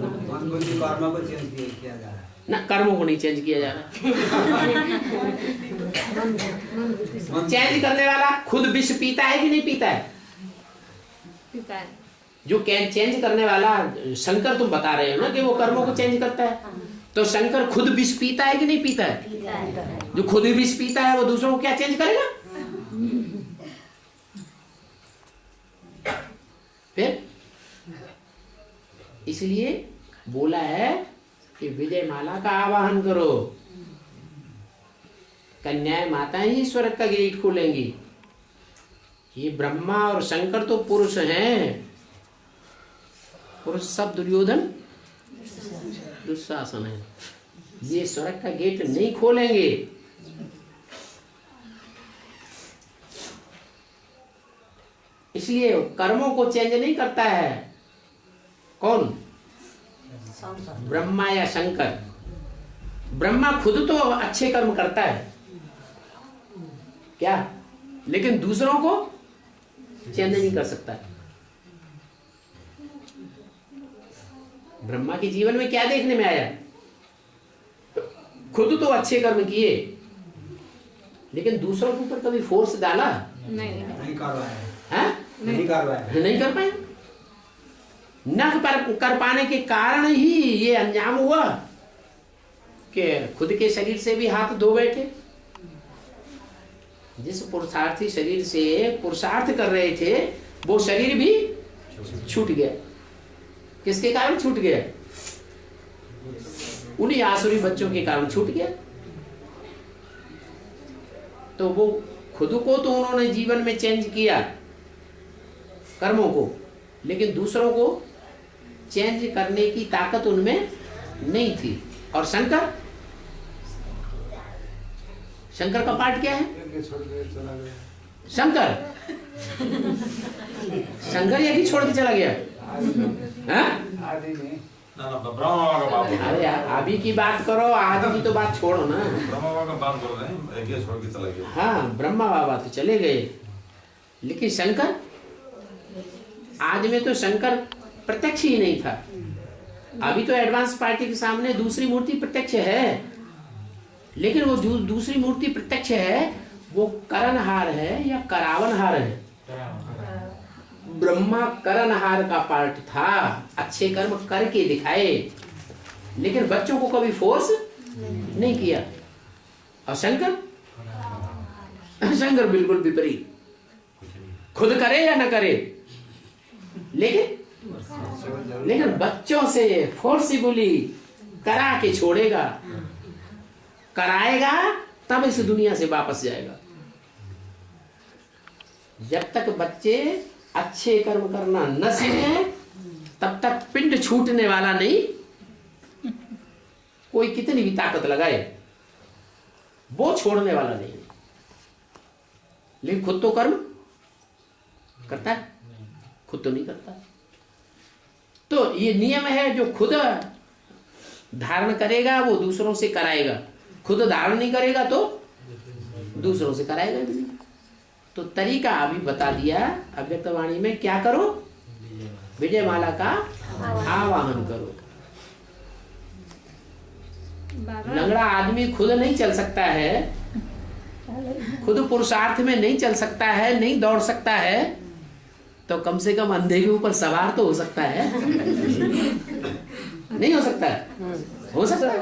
बुद्धि कर्म को चेंज किया जा रहा है ना, कर्मों को नहीं चेंज किया जा रहा। चेंज करने वाला खुद विष पीता है कि नहीं पीता है? पीता है। जो चेंज करने वाला शंकर, तुम बता रहे हो ना कि वो कर्मों को चेंज करता है, तो शंकर खुद विष पीता है कि नहीं पीता है? जो खुद विष पीता है वो दूसरों को क्या चेंज करेगा? फिर इसलिए बोला है कि विजय माला का आवाहन करो, कन्याएं माता ही स्वर्ग का गेट खोलेंगी। ये ब्रह्मा और शंकर तो पुरुष हैं, पुरुष सब दुर्योधन दुशासन है, ये स्वर्ग का गेट नहीं खोलेंगे। इसलिए कर्मों को चेंज नहीं करता है कौन? ब्रह्मा या शंकर। ब्रह्मा खुद तो अच्छे कर्म करता है क्या, लेकिन दूसरों को चेंज नहीं कर सकता। ब्रह्मा के जीवन में क्या देखने में आया? खुद तो अच्छे कर्म किए, लेकिन दूसरों के ऊपर कभी फोर्स डाला? नहीं करवाया। नहीं कर पाए। न कर पाने के कारण ही ये अंजाम हुआ कि खुद के शरीर से भी हाथ धो बैठे। जिस पुरुषार्थी शरीर से पुरुषार्थ कर रहे थे वो शरीर भी छूट गया। किसके कारण छूट गया? उन्हीं आसुरी बच्चों के कारण छूट गया। तो वो खुद को तो उन्होंने जीवन में चेंज किया कर्मों को, लेकिन दूसरों को चेंज करने की ताकत उनमें नहीं थी। और शंकर शंकर का पार्ट क्या है? एक छोड़ के चला गया। शंकर शंकर यही छोड़ के चला गया? हाँ? आदि में ना ब्रह्मा बाबा का बात हो रहा है। अरे अभी की बात करो, आदि की तो बात छोड़ो ना। ब्रह्मा बाबा का बात कर रहे हैं, एक छोड़ के चला गया। हाँ, ब्रह्मा बाबा तो चले गए, लेकिन शंकर, आज में तो शंकर प्रत्यक्ष ही नहीं था। अभी तो एडवांस पार्टी के सामने दूसरी मूर्ति प्रत्यक्ष है, लेकिन वो जो दूसरी मूर्ति प्रत्यक्ष है वो करणहार है या करावनहार है? ब्रह्मा करणहार का पार्ट था, अच्छे कर्म करके दिखाए, लेकिन बच्चों को कभी फोर्स नहीं किया। और शंकर बिल्कुल विपरीत, खुद करे या न करे, लेकिन बच्चों से फोर्सिबली करा के छोड़ेगा, कराएगा तब इस दुनिया से वापस जाएगा। जब तक बच्चे अच्छे कर्म करना न सीखे तब तक पिंड छूटने वाला नहीं। कोई कितनी भी ताकत लगाए वो छोड़ने वाला नहीं, लेकिन खुद तो कर्म करता है, खुद तो नहीं करता। तो ये नियम है, जो खुद धारण करेगा वो दूसरों से कराएगा, खुद धारण नहीं करेगा तो दूसरों से कराएगा भी नहीं। तो तरीका अभी बता दिया अव्यक्तवाणी में, क्या करो? विजय माला का आवाहन करो। लंगड़ा आदमी खुद नहीं चल सकता है, खुद पुरुषार्थ में नहीं चल सकता है, नहीं दौड़ सकता है, तो कम से कम अंधे के ऊपर सवार तो हो सकता है। नहीं हो सकता है? हो सकता है,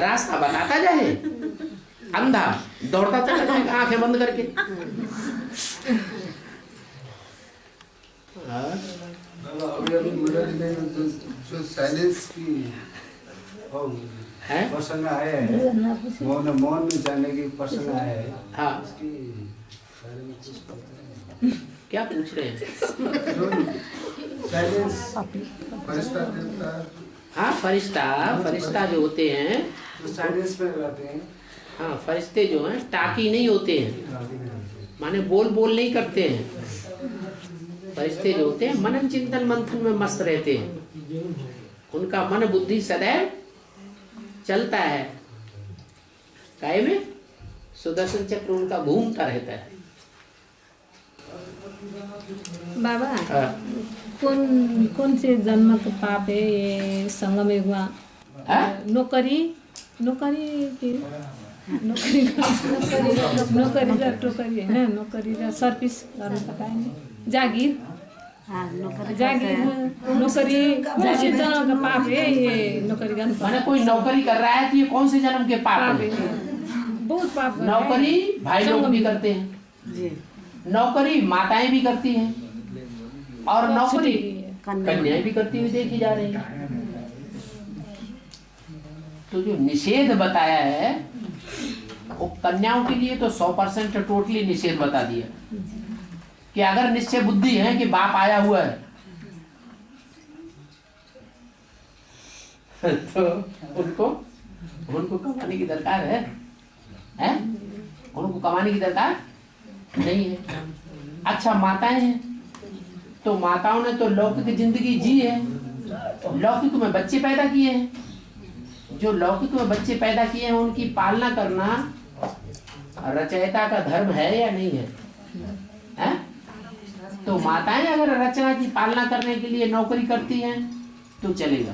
रास्ता बताता जाए। अंधा दौड़ता चला जाएगा आंखें बंद करके। अभी मुरली में जो साइलेंस की प्रसंग आया है, मौन में जाने की प्रसंग आया है। हाँ, उसकी क्या पूछ रहे हैं? साइलेंस फरिश्ता देवता। हाँ, फरिश्ता जो होते हैं जो साइलेंस में रहते हैं। हाँ, फरिश्ते जो हैं टाकी नहीं होते हैं, माने बोल नहीं करते हैं। फरिश्ते जो होते हैं मनन चिंतन मंथन में मस्त रहते हैं, उनका मन बुद्धि सदैव चलता है, काय में सुदर्शन चक्र उनका घूमता रहता है। बाबा, कौन से जन्म का पाप है ये संगम युगा? नौकरी है, नौकरी सर्विस गर्नु पाएंगे, जागीर नौकरी जन्म का पाप है ये। नौकरी गर्नु माने कोई नौकरी कर रहा है तो ये कौन से जन्म के पाप है? बहुत पाप। नौकरी भाई लोग भी करते हैं, नौकरी माताएं भी करती हैं, और नौकरी कन्याएं भी करती हुई देखी जा रही है। तो जो निषेध बताया है वो कन्याओं के लिए तो 100% टोटली निषेध बता दिया कि अगर निश्चय बुद्धि है कि बाप आया हुआ है तो उनको कमाने की दरकार है? उनको कमाने की दरकार नहीं है। अच्छा, माताएं हैं तो माताओं ने तो लौकिक जिंदगी जी है, लौकिक में बच्चे पैदा किए हैं, जो लौकिक में बच्चे पैदा किए हैं उनकी पालना करना रचयिता का धर्म है या नहीं है? तो माताएं अगर रचना की पालना करने के लिए नौकरी करती हैं तो चलेगा,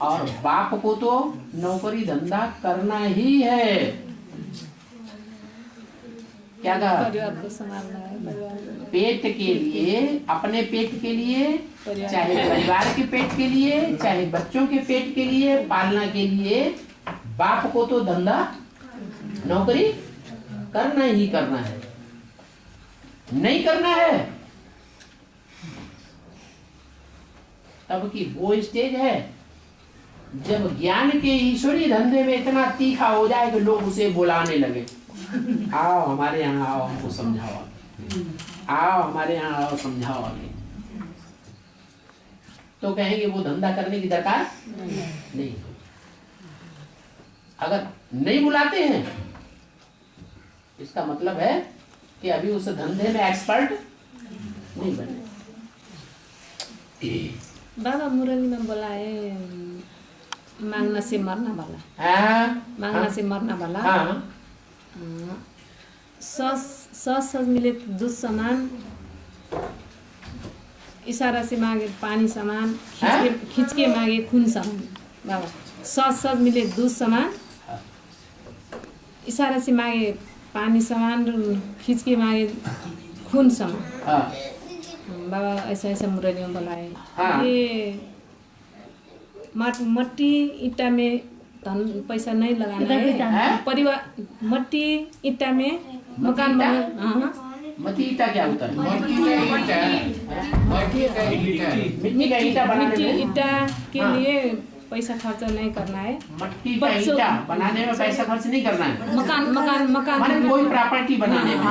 और बाप को तो नौकरी धंधा करना ही है। क्या कहा? परिवार को संभालना है, पेट के लिए, अपने पेट के लिए, चाहे परिवार के पेट के लिए, चाहे बच्चों के पेट के लिए, पालना के लिए बाप को तो धंधा नौकरी करना ही करना है। नहीं करना है तब की वो स्टेज है जब ज्ञान के ईश्वरीय धंधे में इतना तीखा हो जाए कि लोग उसे बुलाने लगे, आओ हमारे यहाँ आओ, हमको समझाओ, आओ हमारे यहाँ आओ, समझाओ आगे। तो कहेंगे वो धंधा करने की दरकार नहीं। अगर नहीं बुलाते हैं इसका मतलब है कि अभी उस धंधे में एक्सपर्ट नहीं बने। बाबा मुरली में बोला है मांगना से मरना वाला। मांगना से मरना वाला। सस मिले दूध समान, इशारा से मांगे पानी समान, खींच के मांगे खून समान। बाबा सस मिले दूध समान, इशारा से मांगे पानी समान, खींच के मांगे खून समान। बाबा ऐसा ऐसा मुरली में बोला है। ये मट्टी ईटा में धन पैसा नहीं लगाना है। परिवार मट्टी ईटा में मकान मट्टी ईटा क्या होता है? मिट्टी ईटा के लिए पैसा खर्च नहीं करना है। मट्टी का ईटा बनाने में पैसा खर्च नहीं करना है। मकान माने कोई प्रॉपर्टी बनाने में,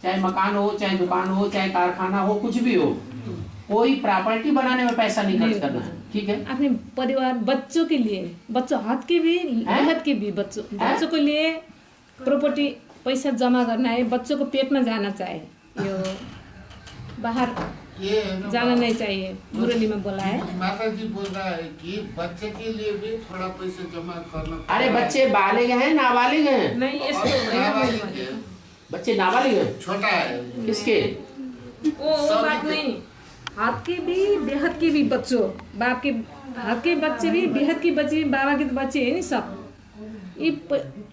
चाहे मकान हो, चाहे दुकान हो, चाहे कारखाना हो, कुछ भी हो, कोई प्रॉपर्टी बनाने में पैसा नहीं खर्च करना है। ठीक है। अपने परिवार बच्चों के लिए, बच्चों हाथ के भी हाथ के भी बच्चों के लिए प्रॉपर्टी पैसा जमा करना है। बच्चों को पेट में जाना चाहिए, यो बाहर जाना नहीं चाहिए। मुरली में बोला है। माता जी बोल रहा है कि बच्चे के लिए भी थोड़ा पैसा जमा करना। अरे बच्चे बालिग हैं नाबालिग हैं? नहीं, बच्चे नाबालिग हैं। छोटा है। किसके? वो बात नहीं, हाथ के भी बेहद के भी बच्चों, बाप के हाथ के बच्चे भी, बेहद के बच्चे भी, बाबा के बच्चे है नहीं सब।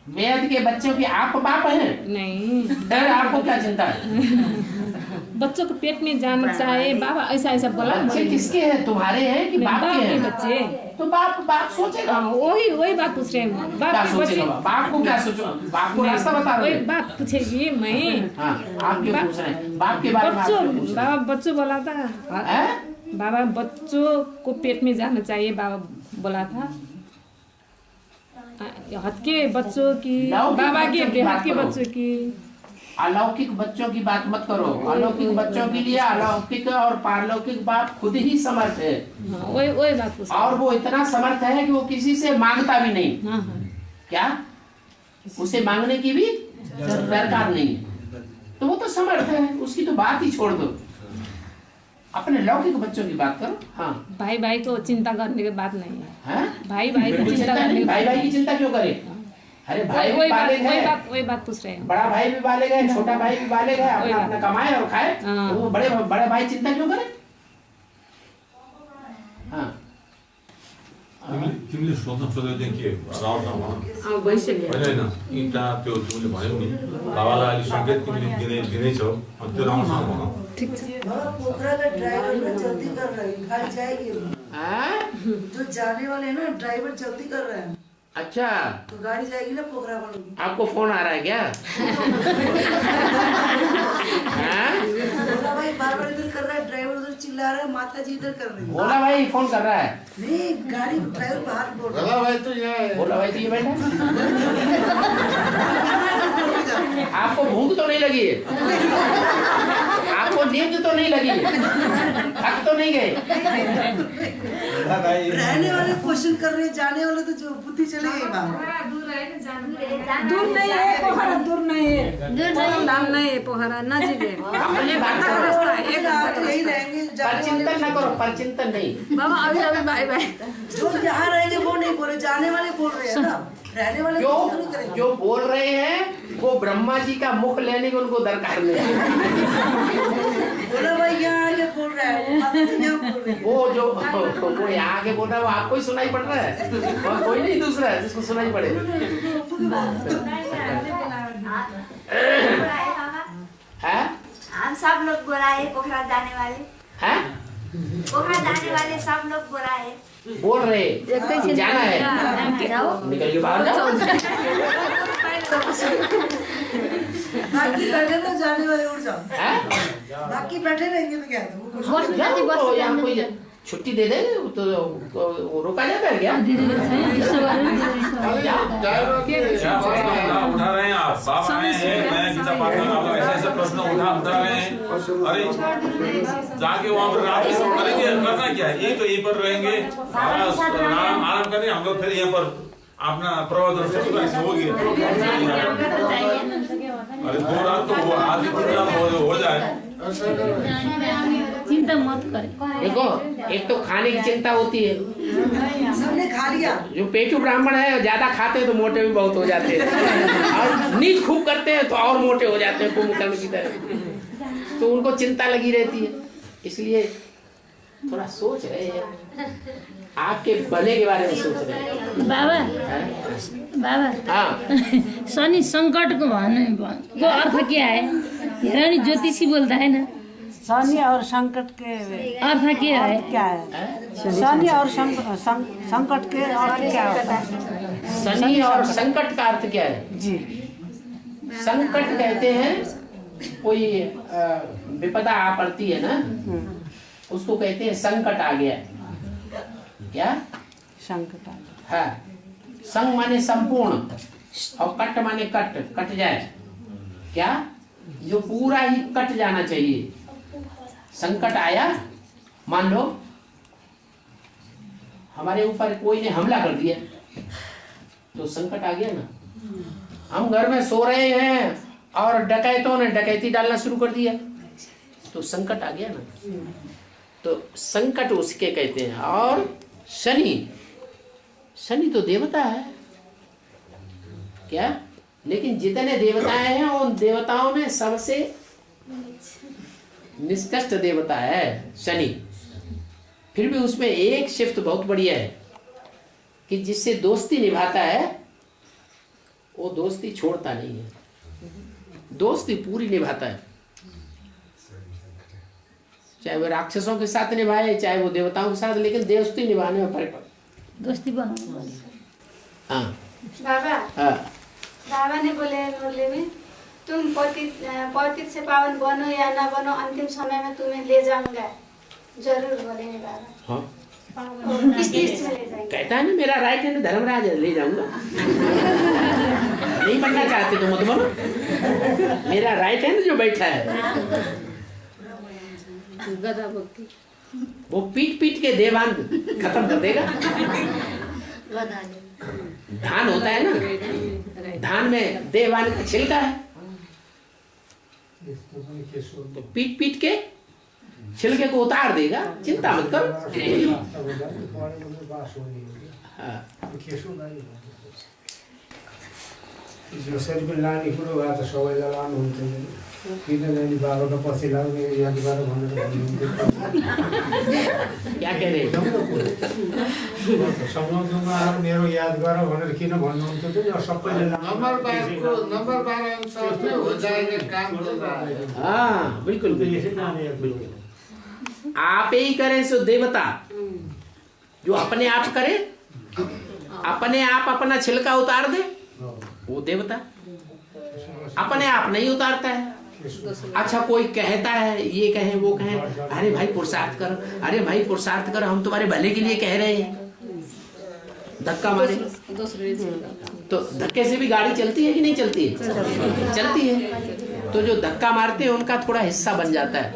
बेहद के बच्चों की आप बाप हैं? नहीं। डर आपको क्या चिंता है? बच्चों को पेट में जाना चाहिए। बाबा ऐसा ऐसा बोला। बच्चे किसके हैं? तुम्हारे हैं कि बाप के हैं? बच्चे तो बाप सोचेगा। वही बात पूछ रहे हैं। बाप सोचेगा? बाप को क्या सोचो? बाप को रास्ता बता रहे हैं। बात पूछेगी मैं। आप क्यों पूछ रहे हैं? बाप के बारे में बाबा बच्चों बोला था। बाबा बच्चों को पेट में जाना चाहिए, बाबा बोला था। हद के बच्चों की, बाबा के बेहद के बच्चों की। अलौकिक बच्चों की बात मत करो। अलौकिक बच्चों के लिए अलौकिक और पारलौकिक बाप खुद ही समर्थ है। वही बात। और वो इतना समर्थ है कि वो किसी से मांगता भी नहीं। क्या उसे मांगने की भी दरकार नहीं है, तो वो तो समर्थ है। उसकी तो बात ही छोड़ दो, अपने लौकिक बच्चों की बात करो। हाँ, भाई भाई को चिंता करने की बात नहीं है। भाई भाई को चिंता करने की, भाई भाई की चिंता क्यों करे? अरे भाई भी बालिग है। वही बात पूछ रहे हैं। बड़ा भाई भी बालिग है, छोटा भाई भी बालिग है, अपना अपना कमाए और खाए। तो बड़े भाई चिंता क्यों करे? हाँ, तिमीले सोध्न खोज्दै के राउरमा होइन इँटा त्यो तिमीले भन्यौ नि बाबालाई अलि सङ्केत तिमीले दिँदैछौ, त्यो राम्रोसँग भनौ। ठीक छ। पोखरा का ड्राइवर जल्दी कर रहे हैं, घर जाएगी। जो जाने वाले हैं ना, ड्राइवर जल्दी कर रहे हैं। अच्छा, तो गाड़ी जाएगी ना पोखरा वालों की। आपको फोन आ रहा है क्या? भोला भाई बार इधर कर रहा है, ड्राइवर उधर चिल्ला रहा है, माता जी इधर कर रही है। भोला भाई फोन कर रहा है? नहीं, गाड़ी ड्राइवर बाहर बोल रहा है। भोला भाई तो ये भोला भाई तो ये बैठा। आपको भूख तो नहीं लगी है? आपको नींद तो नहीं लगी है? थक तो नहीं गए? रहने वाले क्वेश्चन कर रहे हैं, जाने वाले तो जो बुद्धि चले गई बाहर। दूर नहीं है पोखरा, दूर नहीं है, नाम नहीं है पोखरा, नजीक है। यही रहेंगे। पर चिंतन न करो, पर चिंतन नहीं। बाबा अभी बाय बाय। जो यहाँ रहेंगे वो नहीं बोले, जाने वाले बोल रहे हैं ना, रहने वाले जो बोल रहे हैं वो ब्रह्मा जी का मुख लेने की उनको दरकार नहीं है। बोला भाई यहाँ आके बोल रहा है, वो जो वो यहाँ आके बोल रहा है वो आपको ही सुनाई पड़ रहा है, और कोई नहीं दूसरा है जिसको सुनाई पड़े। हम सब लोग बोला है पोखरा जाने वाले, पोखरा जाने वाले सब लोग बोला है, बोल रहे जाना है, निकल के बाहर जाओ। बाकी बैठे ना जाने वाले उड़ जाओ, बाकी बैठे रहेंगे तो क्या यहाँ कोई छुट्टी दे दे तो रोका जाता है क्या? उठा रहे हैं आप, बाबा आए हैं, मैं गीता पाठ कर रहा हूँ, ऐसे प्रश्न उठा रहे हैं। अरे जाके वहाँ पर रात में करेंगे, करना क्या है? ये तो यहीं पर रहेंगे, आराम करें हम लोग, फिर यहाँ पर अपना प्रवर्तन ससुराल से हो गया। अरे 2 रात तो वो आधी 3 रात हो जाए। चिंता मत करे। देखो एक तो खाने की चिंता होती है, सबने खा लिया। जो पेटू ब्राह्मण है ज्यादा खाते हैं तो मोटे भी बहुत हो जाते हैं, और नीच खूब करते हैं तो और मोटे हो जाते हैं कुंभकर्ण की तरह। तो उनको चिंता लगी रहती है, इसलिए थोड़ा सोच रहे हैं, आपके भले के बारे में सोच रहे हैं। बाबा हाँ शनि संकट को अर्थ क्या है? हिरणी ज्योतिषी बोलता है ना, शनि और संकट के अर्थ क्या है? क्या है शनि और संकट के अर्थ क्या होता है? शनि और संकट का अर्थ क्या है जी? संकट कहते हैं कोई विपदा आ पड़ती है ना, उसको कहते हैं संकट आ गया। क्या संकट आ गया? हाँ, संग माने संपूर्ण और कट माने कट जाए, क्या जो पूरा ही कट जाना चाहिए। संकट आया, मान लो हमारे ऊपर कोई ने हमला कर दिया तो संकट आ गया ना। हम घर में सो रहे हैं और डकैतों ने डकैती डालना शुरू कर दिया तो संकट आ गया ना। तो संकट उसके कहते हैं। और शनि तो देवता है क्या, लेकिन जितने देवताएं हैं उन देवताओं में सबसे निष्कष्ट देवता है शनि। फिर भी उसमें एक शिफ्ट बहुत बढ़िया है कि जिससे दोस्ती निभाता है वो दोस्ती छोड़ता नहीं है, दोस्ती पूरी निभाता है, चाहे वो राक्षसों के साथ निभाए चाहे वो देवताओं के साथ, लेकिन दोस्ती निभाने में फर्क पड़ता। दोस्ती बनो। हाँ बाबा बाबा ने बोले में तुम पतित से पावन बनो या ना बनो, अंतिम समय में तुम्हें ले जाऊंगा जरूर, बोले बाबा। हाँ किस लिस्ट में ले जाएंगे? कहता है ना मेरा राइट हैंड धर्मराज है, ले जाऊंगा। नहीं बनना चाहते तो मत बनो, मेरा राइट हैंड जो बैठा है गदा भक्ति वो पीट के देवान खत्म कर देगा। धान होता है ना, धान में देवान का छिलका है, तो पीट के छिलके को उतार देगा, चिंता मत करो। जसरी पनि लाने कुरो भए त सबैलाई लानुहुन्थ्यो, किन नानी बाबाको पछि लाग्ने याद गर भनेर भन्नुहुन्थ्यो। क्या कह रहे सम्झौतामा आएर मेरो याद गर भनेर किन भन्नुहुन्थ्यो त, सबैले नंबर 12 अनुसार में हो जाएगा काम। हाँ बिल्कुल बिल्कुल, आप ही करें सो देवता, जो अपने आप करे, अपने आप अपना छिलका उतार दे वो देवता, अपने आप नहीं उतारता है। अच्छा कोई कहता है, ये कहे वो कहे, अरे भाई पुरुषार्थ करो, अरे भाई पुरुषार्थ करो, हम तुम्हारे भले के लिए कह रहे हैं, धक्का मारे तो धक्के से भी गाड़ी चलती है कि नहीं चलती है? चलती है। तो जो धक्का मारते हैं उनका थोड़ा हिस्सा बन जाता है।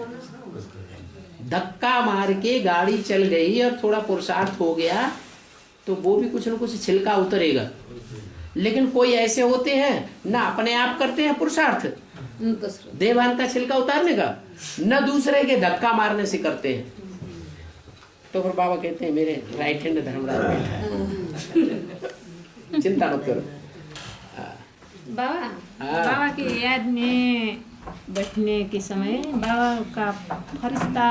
धक्का मार के गाड़ी चल गई और थोड़ा पुरुषार्थ हो गया तो वो भी कुछ न कुछ छिलका उतरेगा। लेकिन कोई ऐसे होते हैं ना अपने आप करते हैं पुरुषार्थ देवान का छिलका उतारने का, न दूसरे के धक्का मारने से करते हैं। तो फिर बाबा कहते हैं मेरे राइट हैंड धर्मराज बैठा है, चिंता मत करो। बाबा की याद में बैठने के समय बाबा का फरिश्ता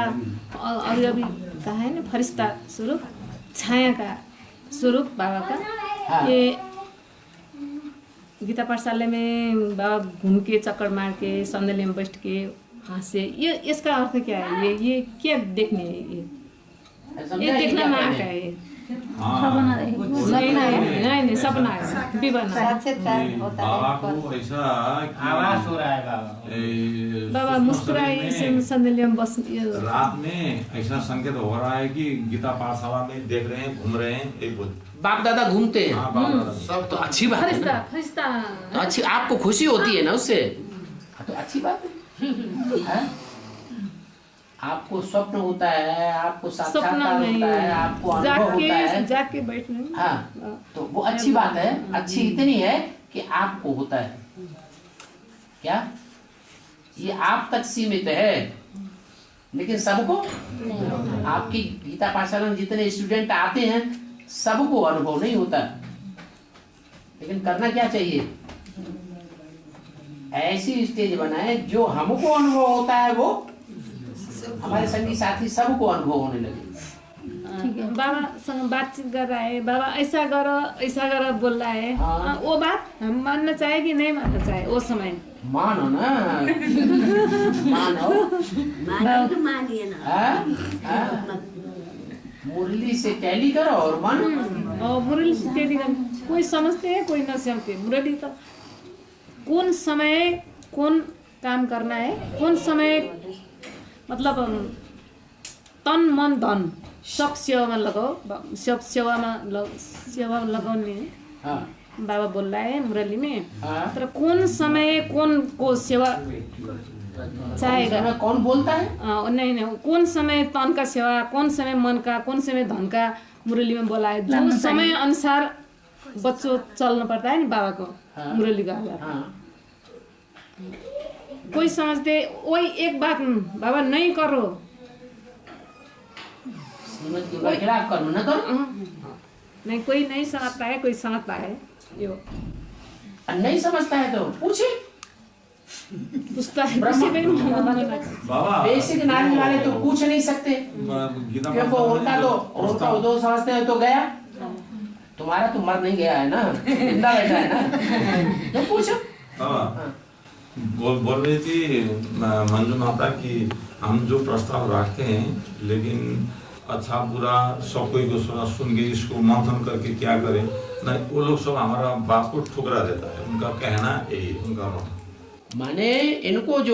और अभी कहा है ना फरिश्ता स्वरूप, छाया का स्वरूप बाबा का। ये गीता पाठशाला में बाबा घूम के चक्कर मार के संदले में बैठ के हंसे, ये इसका अर्थ क्या है? ये क्या देखने है? ये देखना माँ का है। नहीं सपना है, बाबा को ऐसा आवाज हो रहा है बाबा मुस्कुराए संदले में बस। रात में ऐसा संकेत हो रहा है कि गीता पाठशाला में देख रहे हैं, घूम रहे हैं, एक बाप दादा घूमते हैं। सब तो अच्छी बात है ना, तो अच्छी आपको खुशी होती है ना उससे, तो अच्छी बात है। आपको स्वप्न होता है, आपको सपना साक्षात्कार नहीं, होता है, आपको अनुभव होता है। जाके बैठने। हाँ, तो वो अच्छी बात है। अच्छी इतनी है कि आपको होता है। क्या ये आप तक सीमित है, लेकिन सबको आपकी गीता पाठशाला में जितने स्टूडेंट आते हैं सबको अनुभव नहीं होता। लेकिन करना क्या चाहिए? ऐसी स्टेज बनाए जो हमको अनुभव होता है, वो हमारे संगी साथी सबको अनुभव होने लगे। ठीक है, बाबा संग बातचीत कर रहा है, बाबा ऐसा करो बोल रहा है। वो बात हम मानना चाहे कि नहीं मानना चाहे, वो समय मानो ना, मानिए ना। मुरली से टैली करो और मानो। और मुरली से टैली करो। कोई समझते हैं, कोई न समझते। मुरली तो कौन समय कौन काम करना है, कौन समय मतलब तन मन धन सब सेवामा लगाओ, सब सेवा लगाउने। बाबा बोल रहा है मुरली में। तर कौन समय कौन को सेवा चाहेगा? कौन बोलता है? नहीं, कौन समय तन का सेवा, कौन समय मन का, कौन समय धन का, मुरली में बोला है। जो समय अनुसार बच्चों चलना पड़ता है नि बाबा को मुरली का। कोई समझते वही एक बात बाबा नहीं करो, करो ना करो। नहीं, कोई नहीं समझता है, कोई समझता है। यो नहीं समझता है तो पूछे, पूछता है। बाबा बेसिक नॉलेज वाले तो पूछ नहीं सकते, क्योंकि उनका दो समझते हो तो गया। तुम्हारा तो मर नहीं गया है ना, जिंदा बैठा है ना, तो पूछो। बोल रही थी मंजू माता कि हम जो प्रस्ताव रखते हैं, लेकिन अच्छा बुरा सब कोई को सुन के इसको मंथन करके क्या करें। नहीं, वो लोग सब हमारा बात को ठुकरा देता है। उनका कहना यही, उनका माने इनको जो